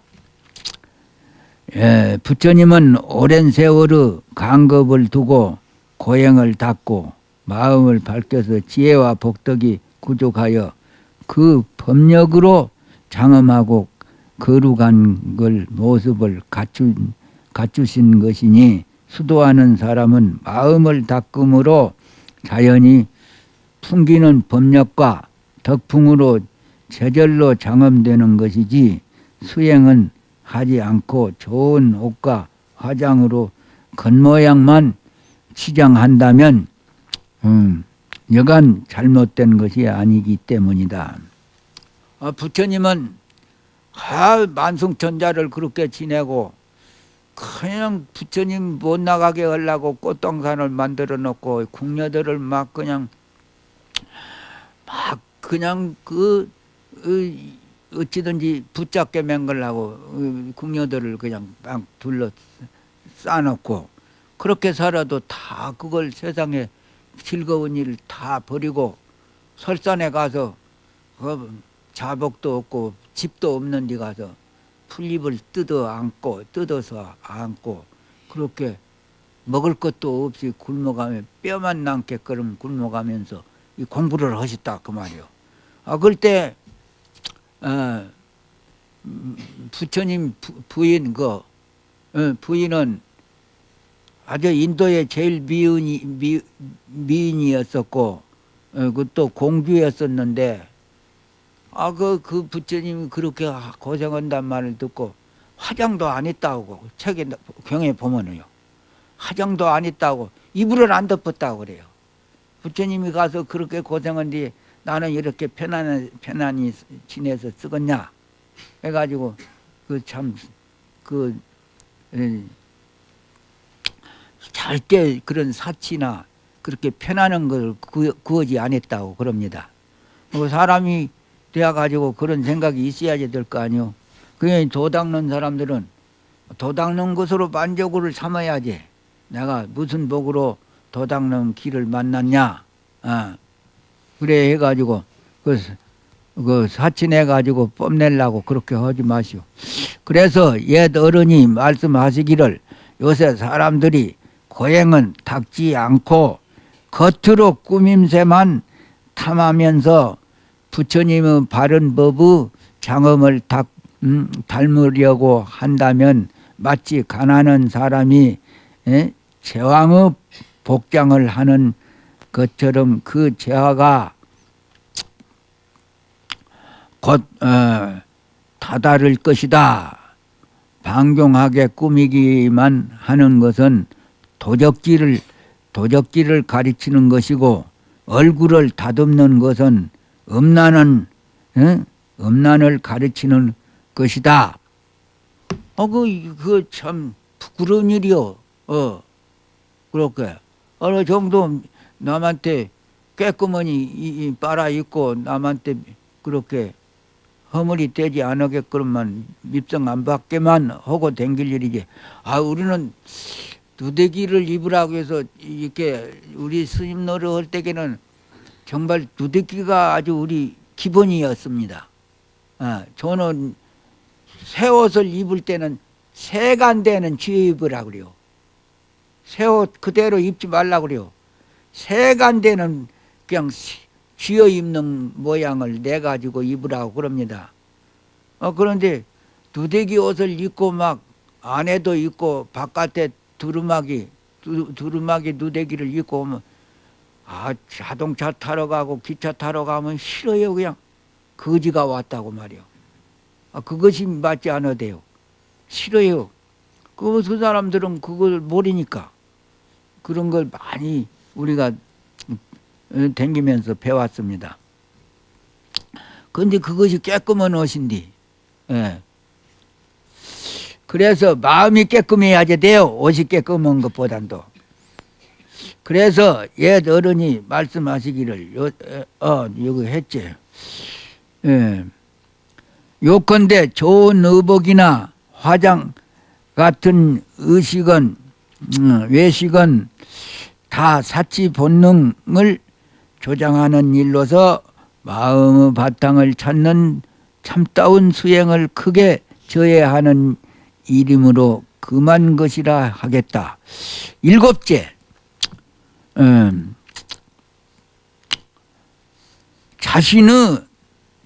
예, 부처님은 오랜 세월의 간겁을 두고 고행을 닦고 마음을 밝혀서 지혜와 복덕이 구족하여 그 법력으로 장엄하고 거룩한 걸 모습을 갖추신 것이니 수도하는 사람은 마음을 닦음으로 자연히 풍기는 법력과 덕풍으로 제절로 장엄되는 것이지 수행은 하지 않고 좋은 옷과 화장으로 겉모양만 치장한다면 여간 잘못된 것이 아니기 때문이다. 부처님은 만승천자를 그렇게 지내고 그냥 부처님 못 나가게 하려고 꽃동산을 만들어 놓고 궁녀들을 막 그냥 어찌든지 붙잡게 맹글라고 궁녀들을 그냥 막 둘러 쌓아놓고 그렇게 살아도 다 그걸 세상에 즐거운 일 다 버리고 설산에 가서 자복도 없고 집도 없는 데 가서 풀잎을 뜯어서 안고 그렇게 먹을 것도 없이 굶어가며 뼈만 남게끔 굶어가면서 이 공부를 하셨다 그 말이요. 그럴 때 부처님 부인은 아주 인도의 제일 미인이었었고 그것도 공주였었는데 그 부처님이 그렇게 고생한단 말을 듣고 화장도 안 했다고 책에 경에 보면은요 화장도 안 했다고 이불을 안 덮었다고 그래요. 부처님이 가서 그렇게 고생한 뒤에 나는 이렇게 편안히 지내서 쓰겠냐 해가지고 절대 그런 사치나 그렇게 편안한 걸 구하지 않았다고 그럽니다. 사람이 되어가지고 그런 생각이 있어야지 될 거 아니요. 그냥 도 닦는 사람들은 도 닦는 것으로 만족을 삼아야지. 내가 무슨 복으로 도 닦는 길을 만났냐. 그래 해가지고 그 사치내가지고 뽐내려고 그렇게 하지 마시오. 그래서 옛 어른이 말씀하시기를 요새 사람들이 고행은 닦지 않고 겉으로 꾸밈새만 탐하면서 부처님의 바른 법의 장엄을 닮으려고 한다면 마치 가난한 사람이 제왕의 복장을 하는 것처럼 그 제화가 곧 다다를 것이다. 방종하게 꾸미기만 하는 것은 도적질을 가르치는 것이고 얼굴을 다듬는 것은 음란을 가르치는 것이다. 그 참 부끄러운 일이요. 그렇게 어느 정도 남한테 깨끗하니 빨아 입고 남한테 그렇게 허물이 되지 않게끔만 밉성 안 받게만 하고 댕길 일이지. 우리는 누대기를 입으라고 해서 이렇게 우리 스님 노릇 할 때에는 정말 누대기가 아주 우리 기본이었습니다. 저는 새 옷을 입을 때는 세간되는 쥐어 입으라고 그래요. 새 옷 그대로 입지 말라고 그래요. 세간되는 그냥 쥐어 입는 모양을 내가지고 입으라고 그럽니다. 그런데 누대기 옷을 입고 막 안에도 입고 바깥에 두루마기 누대기를 입고 오면 자동차 타러 가고 기차 타러 가면 싫어요. 그냥 거지가 왔다고 말이요. 그것이 맞지 않아도요. 싫어요. 그 사람들은 그걸 모르니까 그런 걸 많이 우리가 댕기면서 배웠습니다. 그런데 그것이 깨끗한 옷인데, 그래서 마음이 깨끗해야지 돼요. 옷이 깨끗한 것보단도. 그래서 옛 어른이 말씀하시기를 여기 했지. 요컨대 좋은 의복이나 화장 같은 의식은 외식은 다 사치 본능을 조장하는 일로서 마음의 바탕을 찾는 참다운 수행을 크게 저해하는 일이므로 금한 것이라 하겠다. 일곱째,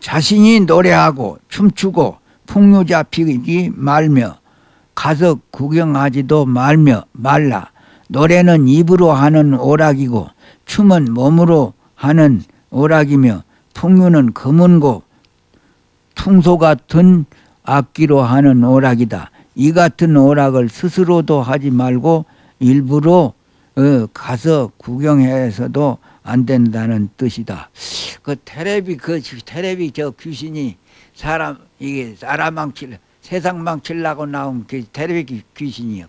자신이 노래하고 춤추고 풍류 잡히지 말며 가서 구경하지도 말라. 노래는 입으로 하는 오락이고 춤은 몸으로 하는 오락이며 풍류는 금은고 퉁소 같은 악기로 하는 오락이다. 이 같은 오락을 스스로도 하지 말고 일부러 가서 구경해서도 안 된다는 뜻이다. 그 테레비 저 귀신이 사람 세상 망치려고 나온 그 테레비 귀신이야.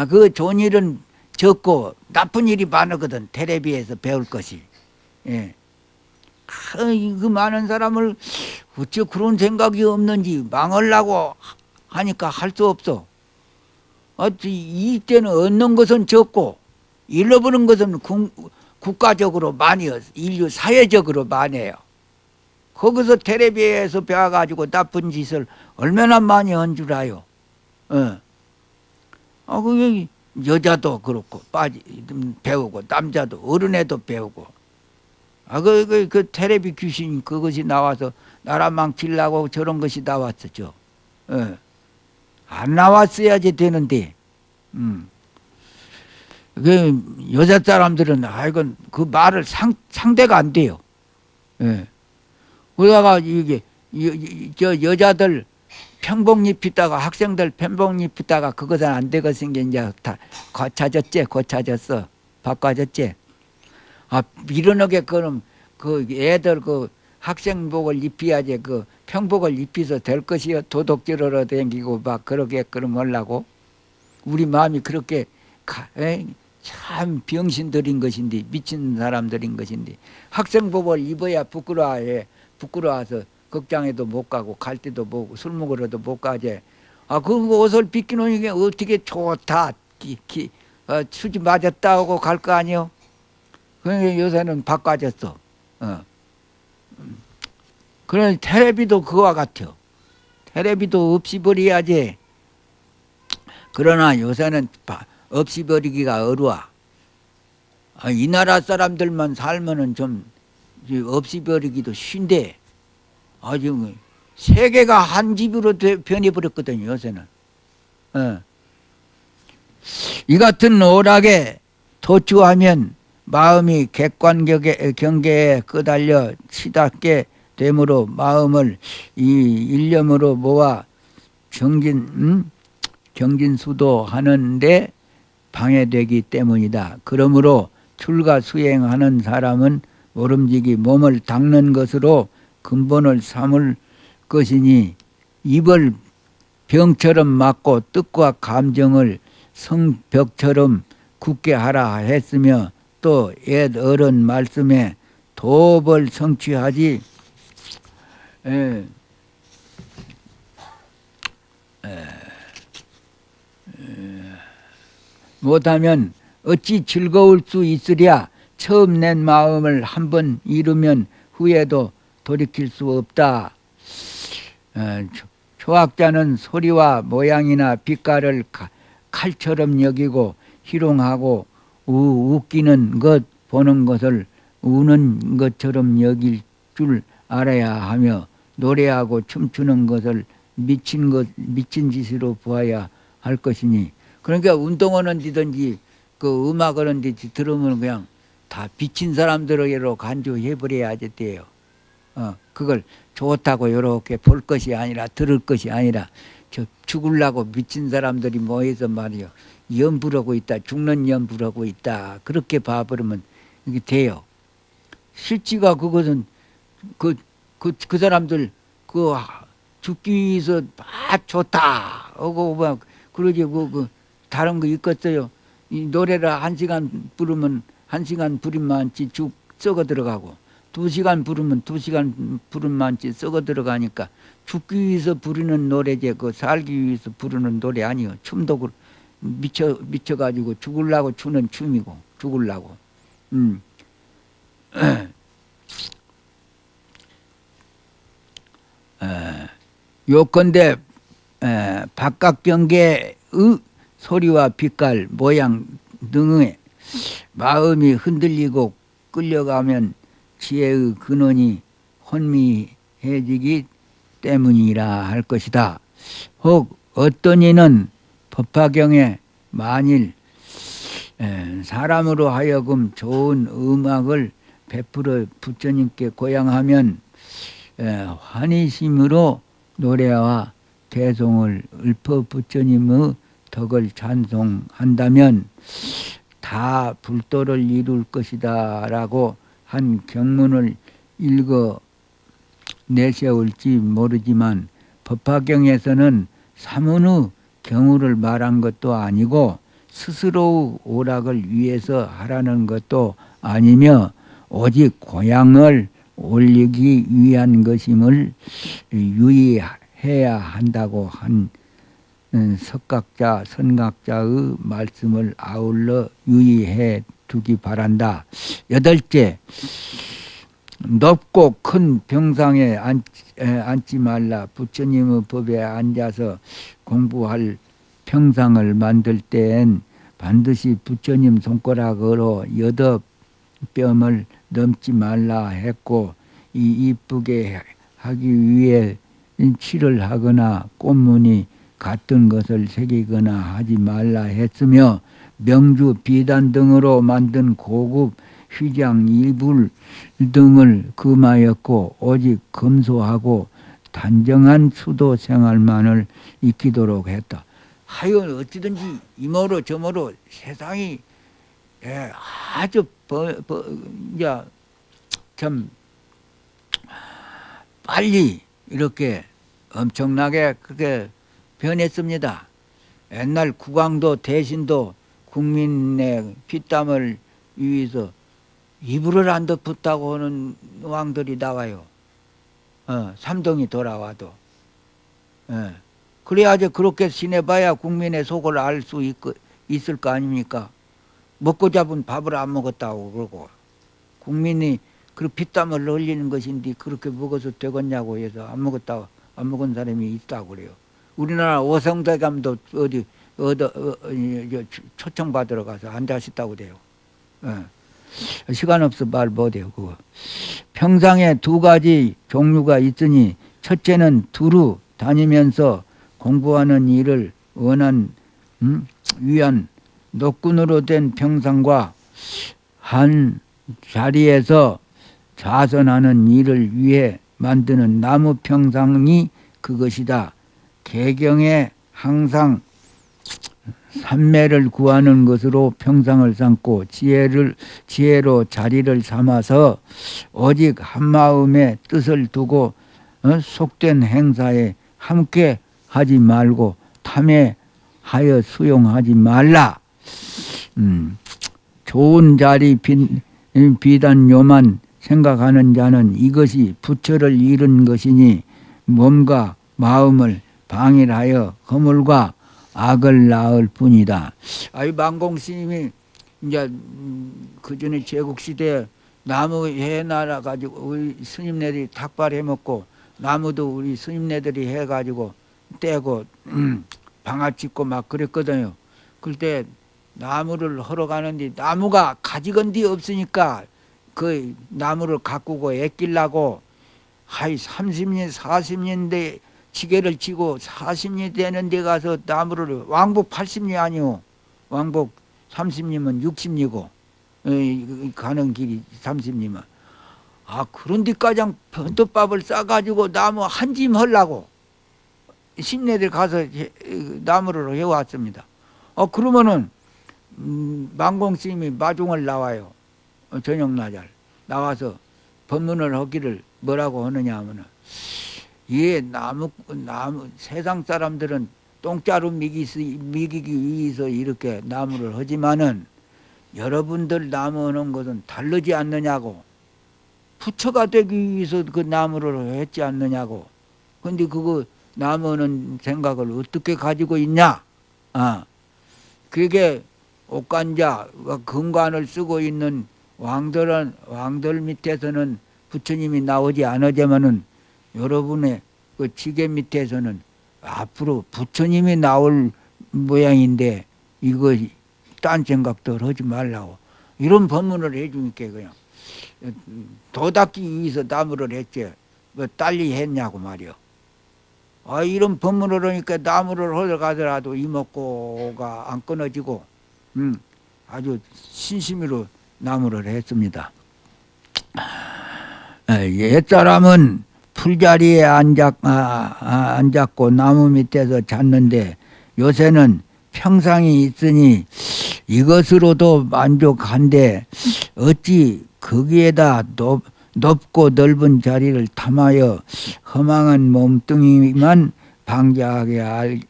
그 좋은 일은 적고 나쁜 일이 많거든. 테레비에서 배울 것이. 예. 그 많은 사람을 어째 그런 생각이 없는지 망하려고 하니까 할 수 없어. 이때는 얻는 것은 적고 잃어버린 것은 국가적으로 많이요. 인류 사회적으로 많이에요. 거기서 텔레비에서 배워가지고 나쁜 짓을 얼마나 많이 한 줄 알아요. 그게 여자도 그렇고 배우고 남자도 어른애도 배우고. 그 텔레비 귀신 그것이 나와서 나라 망치려고 저런 것이 나왔었죠. 안 나왔어야지 되는데. 그 여자 사람들은 이건 그 말을 상대가 안 돼요. 그러다가 이게 저 여자들 평복 입히다가 학생들 평복 입히다가 그것은 안 되겠은 게 이제 다 고쳐졌어. 바꿔졌지. 미련하게 그럼 그 애들 그 학생복을 입혀야지 그 평복을 입혀서 될 것이요. 도둑질하러 다니고 막 그러게 그러려고 우리 마음이 그렇게 참 병신들인 것인데 미친 사람들인 것인데 학생복을 입어야 부끄러워서 극장에도 못 가고 갈 때도 못 술 먹으러도 못 가지. 그 옷을 비껴놓은 게 어떻게 좋다 수지 맞았다 하고 갈 거 아니요. 그러니까 요새는 바꿔졌어. 그러니 텔레비도 그와 같아요. 텔레비도 없이 버려야지. 그러나 요새는 없이 버리기가 어려워. 이 나라 사람들만 살면은 좀 없이 버리기도 쉬운데 아주 세계가 한 집으로 변해버렸거든요. 요새는. 이 같은 오락에 도취하면 마음이 경계에 끄달려 치닫게 되므로 마음을 이 일념으로 모아 경진수도하는데 방해되기 때문이다. 그러므로 출가 수행하는 사람은 모름지기 몸을 닦는 것으로 근본을 삼을 것이니 입을 병처럼 막고 뜻과 감정을 성벽처럼 굳게 하라 했으며 또 옛 어른 말씀에 도업을 성취하지 못하면 어찌 즐거울 수 있으랴. 처음 낸 마음을 한번 이루면 후에도 돌이킬 수 없다. 초학자는 소리와 모양이나 빛깔을 칼처럼 여기고 희롱하고 웃기는 것 보는 것을 우는 것처럼 여길 줄 알아야 하며 노래하고 춤추는 것을 미친 짓으로 보아야 할 것이니. 그러니까 운동을 하든지 그 음악을 하든지 들으면 그냥 다 미친 사람들에게로 간주해버려야지 돼요. 그걸 좋다고 이렇게 볼 것이 아니라 들을 것이 아니라 죽으려고 미친 사람들이 모여서 말이요. 연불하고 있다. 죽는 연불하고 있다. 그렇게 봐버리면 이게 돼요. 실지가 그것은 그 사람들 죽기 위해서 좋다 하고 막 그러지 다른 거 있겠어요. 이 노래를 1시간 부르면 1시간 부른만치 죽 썩어 들어가고 2시간 부르면 2시간 부른만치 썩어 들어가니까 죽기 위해서 부르는 노래지 살기 위해서 부르는 노래 아니요. 춤도 미쳐가지고 죽으려고 추는 춤이고 죽으려고. 음. 요컨대 바깥 경계의 소리와 빛깔, 모양 등의 마음이 흔들리고 끌려가면 지혜의 근원이 혼미해지기 때문이라 할 것이다. 혹 어떤 이는 법화경에 만일 사람으로 하여금 좋은 음악을 베풀어 부처님께 고향하면 환희심으로 노래와 대송을 읊어 부처님의 덕을 찬송한다면 다 불도를 이룰 것이다 라고 한 경문을 읽어 내세울지 모르지만 법화경에서는 사문의 경우를 말한 것도 아니고 스스로의 오락을 위해서 하라는 것도 아니며 오직 고향을 올리기 위한 것임을 유의해야 한다고 한 석각자, 선각자의 말씀을 아울러 유의해 두기 바란다. 여덟째, 높고 큰 병상에 앉지 말라. 부처님의 법에 앉아서 공부할 평상을 만들 때엔 반드시 부처님 손가락으로 8뼘을 넘지 말라 했고, 이 이쁘게 하기 위해 칠을 하거나 꽃무늬 같은 것을 새기거나 하지 말라 했으며, 명주, 비단 등으로 만든 고급 휘장, 이불 등을 금하였고 오직 검소하고 단정한 수도 생활만을 익히도록 했다. 하여 어찌든지 이모로 저모로 세상이 아주 이제 참 빨리 이렇게 엄청나게 그렇게 변했습니다. 옛날 국왕도 대신도 국민의 피땀을 위해서 이불을 안 덮었다고 하는 왕들이 나와요. 삼동이 돌아와도. 그래야지 그렇게 지내봐야 국민의 속을 알 수 있을 거 아닙니까? 먹고 잡은 밥을 안 먹었다고 그러고 국민이 그 피땀을 흘리는 것인데 그렇게 먹어서 되겠냐고 해서 안 먹은 사람이 있다고 그래요. 우리나라 오성대감도 어디 초청받으러 가서 앉아있다고 돼요. 시간 없어 말 못해요. 그거. 평상에 2가지 종류가 있으니 첫째는 두루 다니면서 공부하는 일을 위한 노끈으로 된 평상과 한 자리에서 좌선하는 일을 위해 만드는 나무 평상이 그것이다. 개경에 항상 삼매를 구하는 것으로 평상을 삼고 지혜로 자리를 삼아서 오직 한마음의 뜻을 두고 속된 행사에 함께 하지 말고 탐해하여 수용하지 말라. 좋은 자리 비단요만 생각하는 자는 이것이 부처를 잃은 것이니 몸과 마음을 방일하여 허물과 악을 낳을 뿐이다. 아이 만공스님이 이제 그 전에 제국시대에 나무 해놔라 가지고 우리 스님네들이 닭발 해먹고 나무도 우리 스님네들이 해가지고 떼고 방아 찍고 막 그랬거든요. 그때 나무를 하러 가는데 나무가 가지건디 없으니까 그 나무를 가꾸고 애끼려고 하이 30년 40년대 지게를 치고 40년 되는 데 가서 나무를 왕복 80리 아니오. 왕복 30리면 60리고 가는 길이 30리면 그런 데까지 번떡밥을 싸가지고 나무 한 짐 하려고 신내들 가서 나무를 해왔습니다. 그러면은 만공스님이 마중을 나와요. 저녁 낮을 나와서 법문을 하기를 뭐라고 하느냐 하면은 나무 세상 사람들은 똥자루 미기기 위해서 이렇게 나무를 하지만은 여러분들 나무 하는 것은 다르지 않느냐고. 부처가 되기 위해서 그 나무를 했지 않느냐고. 근데 그거 나무 하는 생각을 어떻게 가지고 있냐? 그게 옥간자 금관을 쓰고 있는 왕들 밑에서는 부처님이 나오지 않으자면은 여러분의 그 지계 밑에서는 앞으로 부처님이 나올 모양인데 이거 딴 생각들 하지 말라고 이런 법문을 해주니까 그냥 도닦기 위해서 나무를 했지 뭐 딸리 했냐고 말이요. 아 이런 법문을 하니까 나무를 하러 가더라도 이목구가 안 끊어지고 아주 신심으로 나무를 했습니다. 옛사람은 풀자리에 앉았고 나무 밑에서 잤는데 요새는 평상이 있으니 이것으로도 만족한데 어찌 거기에다 높고 넓은 자리를 탐하여 허망한 몸뚱이만 방자하게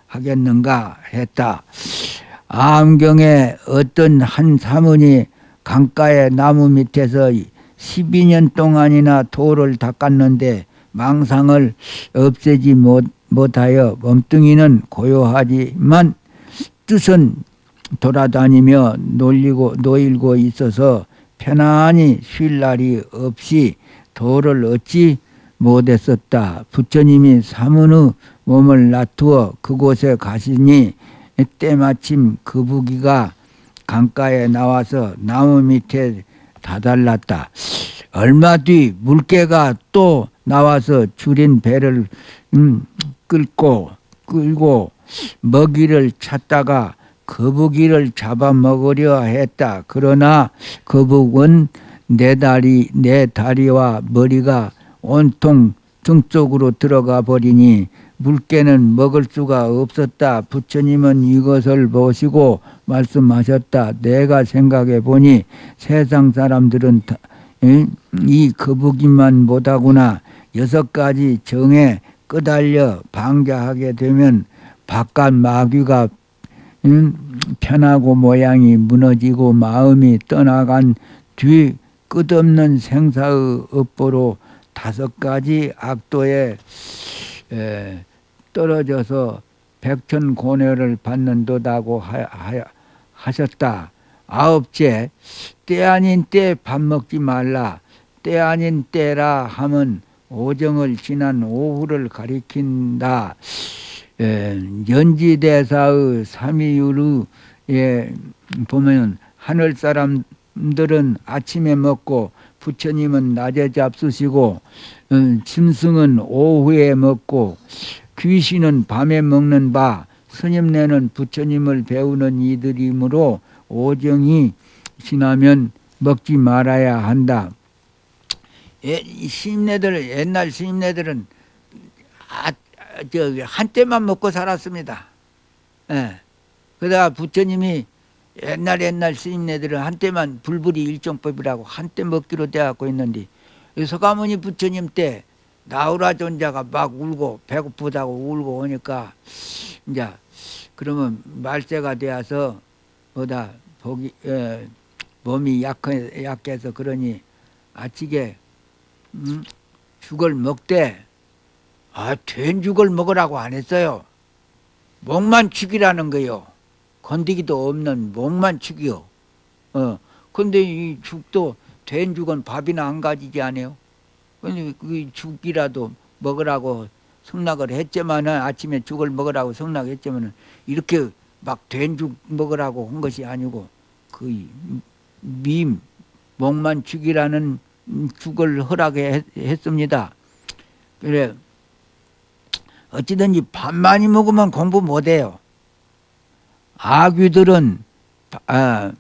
하겠는가 했다. 암경에 어떤 한 사문이 강가의 나무 밑에서 12년 동안이나 돌을 닦았는데 망상을 없애지 못하여 몸뚱이는 고요하지만 뜻은 돌아다니며 놀고 있어서 편안히 쉴 날이 없이 돌을 얻지 못했었다. 부처님이 사문의 몸을 놔두어 그곳에 가시니 때마침 거북이가 강가에 나와서 나무 밑에 다달랐다. 얼마 뒤 물개가 또 나와서 줄인 배를 끌고 먹이를 찾다가 거북이를 잡아먹으려 했다. 그러나 거북은 내 다리와 머리가 온통 등 쪽으로 들어가 버리니 물개는 먹을 수가 없었다. 부처님은 이것을 보시고 말씀하셨다. 내가 생각해 보니 세상 사람들은 이 거북이만 못하구나. 6가지 정에 끄달려 방자하게 되면 바깥 마귀가 편하고 모양이 무너지고 마음이 떠나간 뒤 끝없는 생사의 업보로 5가지 악도에 떨어져서 백천고뇌를 받는도다고 하셨다. 9째, 때 아닌 때 밥 먹지 말라. 때 아닌 때라 함은 오정을 지난 오후를 가리킨다. 연지대사의 삼위유루에 보면 하늘 사람들은 아침에 먹고 부처님은 낮에 잡수시고 짐승은 오후에 먹고 귀신은 밤에 먹는 바 스님네는 부처님을 배우는 이들이므로 오정이 지나면 먹지 말아야 한다. 옛날 스님네들은 한때만 먹고 살았습니다. 그러다가 부처님이 옛날 스님네들은 한때만 불불이 일정법이라고 한때 먹기로 되어갖고 있는데 서가모니 부처님 때 나우라 존자가 막 울고 배고프다고 울고 오니까 이제 그러면 말세가 되어서 몸이 약해서 그러니 아치게 죽을 먹되 된 죽을 먹으라고 안 했어요. 목만 죽이라는 거요. 건드기도 없는 목만 죽이요. 근데 이 죽도 된 죽은 밥이나 안 가지지 않아요. 근데 그 죽이라도 먹으라고 승낙을 했지만은 아침에 죽을 먹으라고 승낙했지만은 이렇게 막 된 죽 먹으라고 한 것이 아니고 그 목만 죽이라는 죽을 허락했습니다. 그래 어찌든지 밥 많이 먹으면 공부 못해요. 아귀들은 바로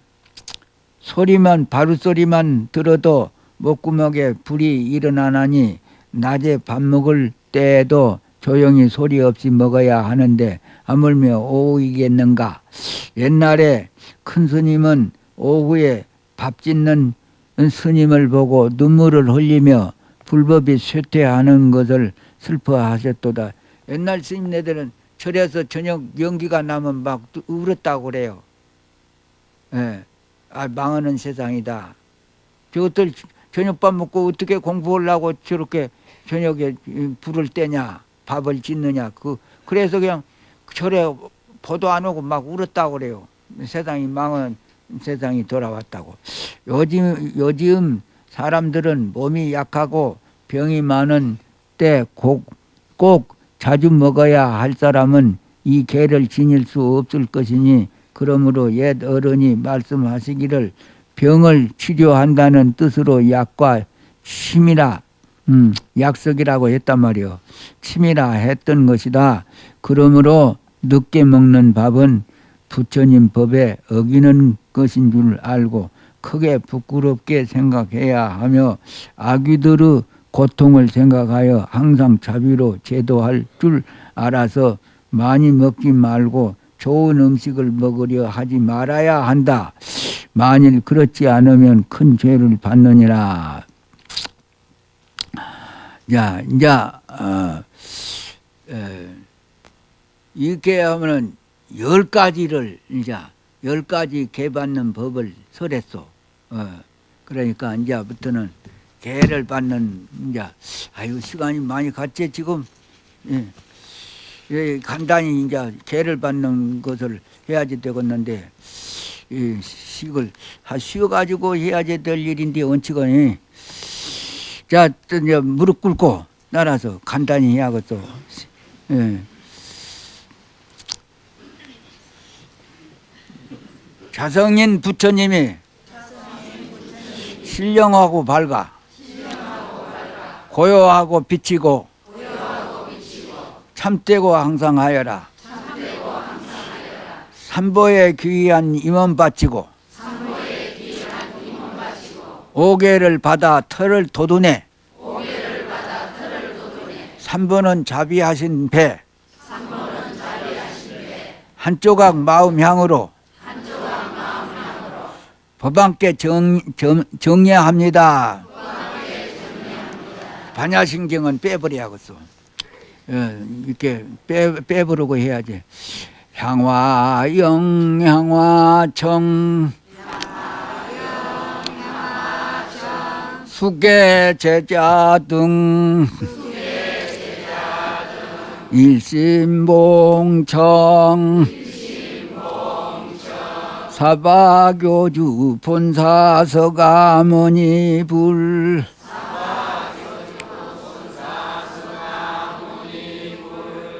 소리만 들어도 목구멍에 불이 일어나나니 낮에 밥 먹을 때에도 조용히 소리 없이 먹어야 하는데 하물며 오후이겠는가. 옛날에 큰 스님은 오후에 밥 짓는 스님을 보고 눈물을 흘리며 불법이 쇠퇴하는 것을 슬퍼하셨도다. 옛날 스님네들은 절에서 저녁 연기가 나면 막 울었다고 그래요. 망하는 세상이다. 저것들 저녁밥 먹고 어떻게 공부하려고 저렇게 저녁에 불을 떼냐, 밥을 짓느냐. 그래서 그냥 절에 보도 안 오고 막 울었다고 그래요. 세상이 망한 세상이 돌아왔다고. 요즘 사람들은 몸이 약하고 병이 많은 때 꼭 자주 먹어야 할 사람은 이 개를 지닐 수 없을 것이니, 그러므로 옛 어른이 말씀하시기를 병을 치료한다는 뜻으로 약과 침이라 약석이라고 했단 말이요. 침이라 했던 것이다. 그러므로 늦게 먹는 밥은 부처님 법에 어기는 것인 줄 알고 크게 부끄럽게 생각해야 하며, 아귀들의 고통을 생각하여 항상 자비로 제도할 줄 알아서 많이 먹지 말고 좋은 음식을 먹으려 하지 말아야 한다. 만일 그렇지 않으면 큰 죄를 받느니라. 자, 이제 이렇게 하면은 10가지를 이제 10가지 개 받는 법을 설했어. 그러니까 이제부터는 개를 받는, 이제 아유 시간이 많이 갔지 지금. 간단히 이제 개를 받는 것을 해야지 되겠는데, 식을 쉬어가지고 해야지 될 일인데 원칙은. 자, 이제 무릎 꿇고 날아서 간단히 해야겠어. 자성인 부처님이 신령하고 밝아 고요하고 비치고 참되고 항상 하여라. 삼보에 귀한 임원 바치고 오계를 받아 털을 돋우네. 삼보는 자비하신 배 한 조각 마음 향으로 법함께 정례합니다. 반야신경은 빼버려야겠어. 이렇게 빼버리고 해야지. 향화영 향화청 수계제자 등 일심봉청 사바교주 본사서가모니 불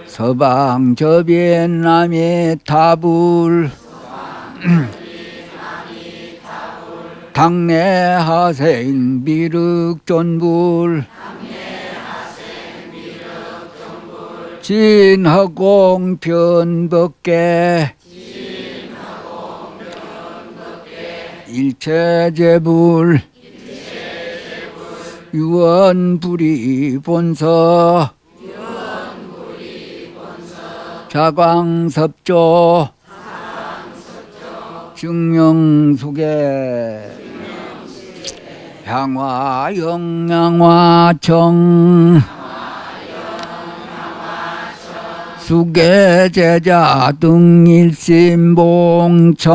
서방저변남의 타불 당내하생 미륵존불 진허공 변법계 일체제불 유언불이 본서 자광섭조 증명수계 향화영양화청 수계제자 등 일심봉청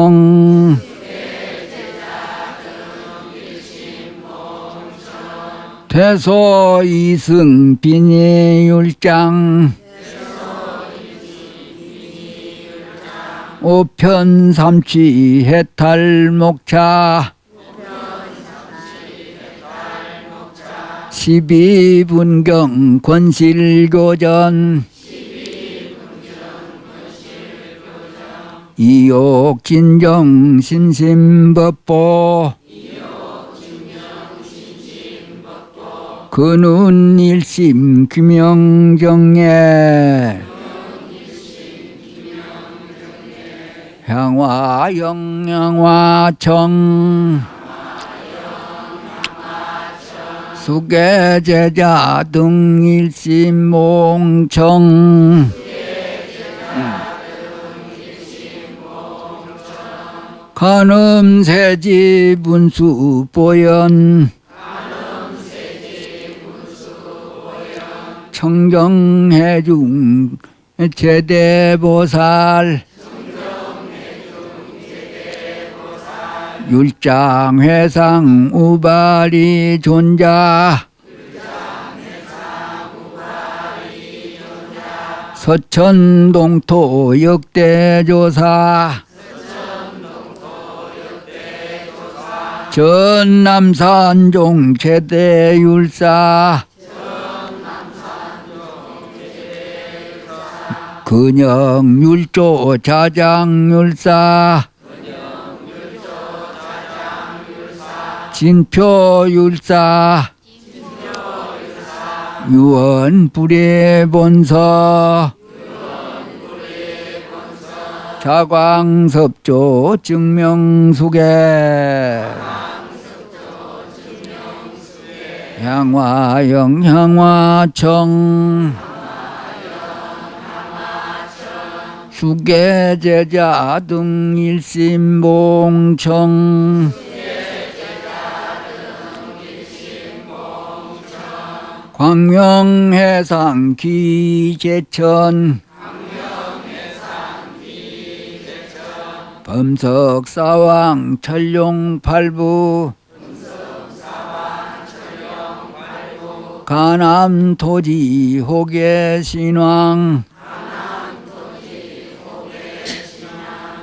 태소이승 비니율장 오편삼취 해탈목차 12분경 권실교전 이욕진정 신심법보 근운 일심 규명정예 향화영양화청 수계제자 등 일심몽청 간음세지 분수보연 청정해중 제대보살 율장회상 우발이 존자 서천동토 역대조사 전남산종 제대율사 근영율조 자장율사 진표율사 유언불의본서 자광섭조 증명수계 향화영 향화청 수계제자 등 일심봉청 광명해상 기제천 범석사왕 천룡팔부 가남토지 호계신왕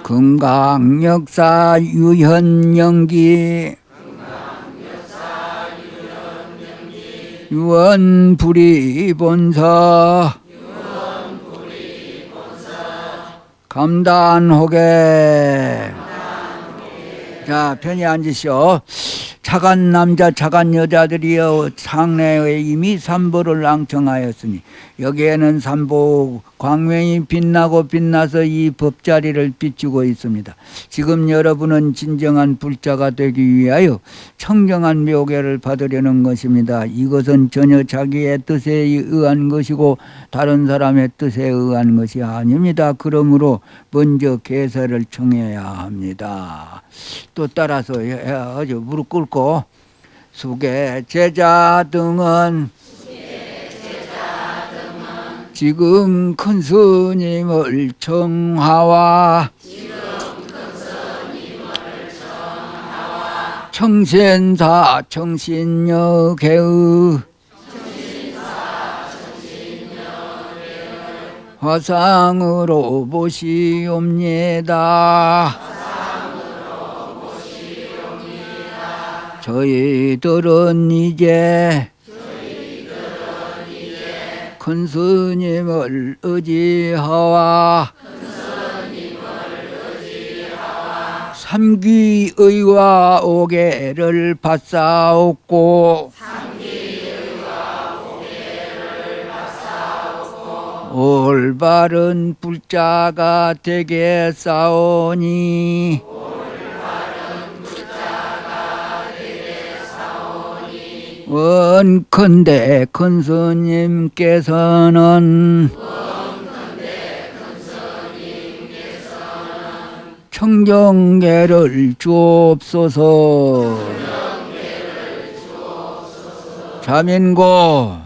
금강역사 유현영기 유언불의본서 감단호계. 자, 편히 앉으시오. 차간 남자 차간 여자들이여 상내에 이미 삼보를 낭청하였으니 여기에는 삼보 광명이 빛나고 빛나서 이 법자리를 비추고 있습니다. 지금 여러분은 진정한 불자가 되기 위하여 청정한 묘계를 받으려는 것입니다. 이것은 전혀 자기의 뜻에 의한 것이고 다른 사람의 뜻에 의한 것이 아닙니다. 그러므로 먼저 계사를 청해야 합니다. 또 따라서 아주 무릎 꿇고 수계 제자 등은 지금 큰 스님을 청하와 청신사 청신여계의 화상으로 보시옵니다. 저희들은 이제 큰 스님을 의지하와 삼귀의와 오계를 받사옵고 올바른 불자가 되겠사오니 원컨대 큰 스님께서는 청정계를 주옵소서. 자민고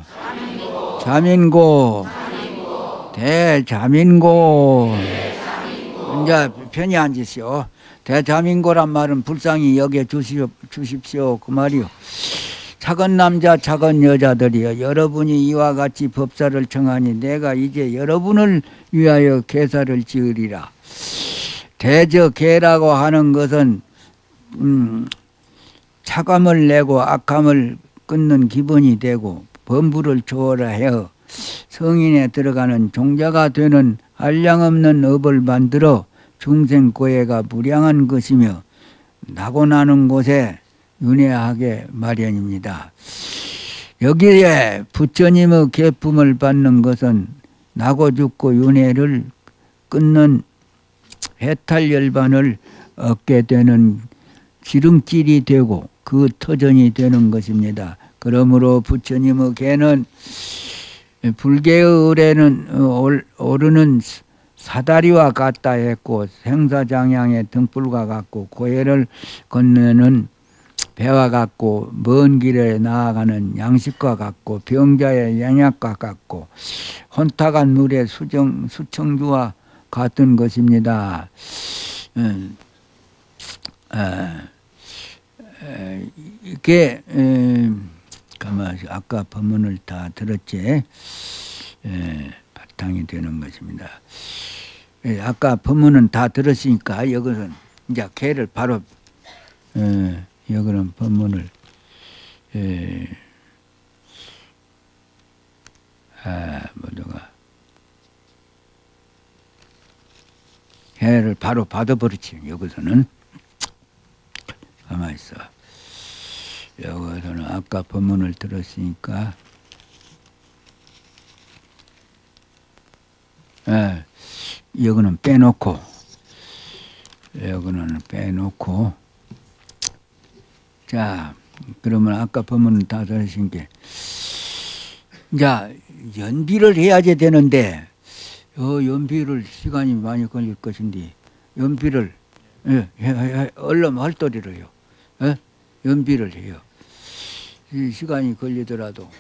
자민고 대자민고. 이제 편히 앉으시오. 대자민고란 말은 불쌍히 여겨 주십시오 그 말이요. 작은 남자 작은 여자들이여 여러분이 이와 같이 법사를 청하니 내가 이제 여러분을 위하여 계사를 지으리라. 대저계라고 하는 것은 착함을 내고 악함을 끊는 기본이 되고 범부를 초월하여 성인에 들어가는 종자가 되는 한량없는 업을 만들어 중생고해가 무량한 것이며 나고 나는 곳에 윤회하게 마련입니다. 여기에 부처님의 계품을 받는 것은 나고 죽고 윤회를 끊는 해탈열반을 얻게 되는 지름길이 되고 그 터전이 되는 것입니다. 그러므로 부처님의 계는 불계의 의례는 오르는 사다리와 같다 했고 생사장양의 등불과 같고 고해를 건너는 배와 같고 먼 길에 나아가는 양식과 같고 병자의 양약과 같고 혼탁한 물의 수청주와 같은 것입니다. 이게 아까 법문을 다 들었지. 바탕이 되는 것입니다. 아까 법문은 다 들었으니까 이것은 이제 개를 바로 여기는 법문을 뭐더가 해를 바로 받아버리지. 여기서는 가만히 있어. 여기서는 아까 법문을 들었으니까 여기는 빼놓고 여기는 빼놓고 자 그러면 아까 법문은 다 들으신 게 자 연비를 해야지 되는데 연비를 시간이 많이 걸릴 것인데 연비를 얼른 할도리로요. 연비를 해요. 시간이 걸리더라도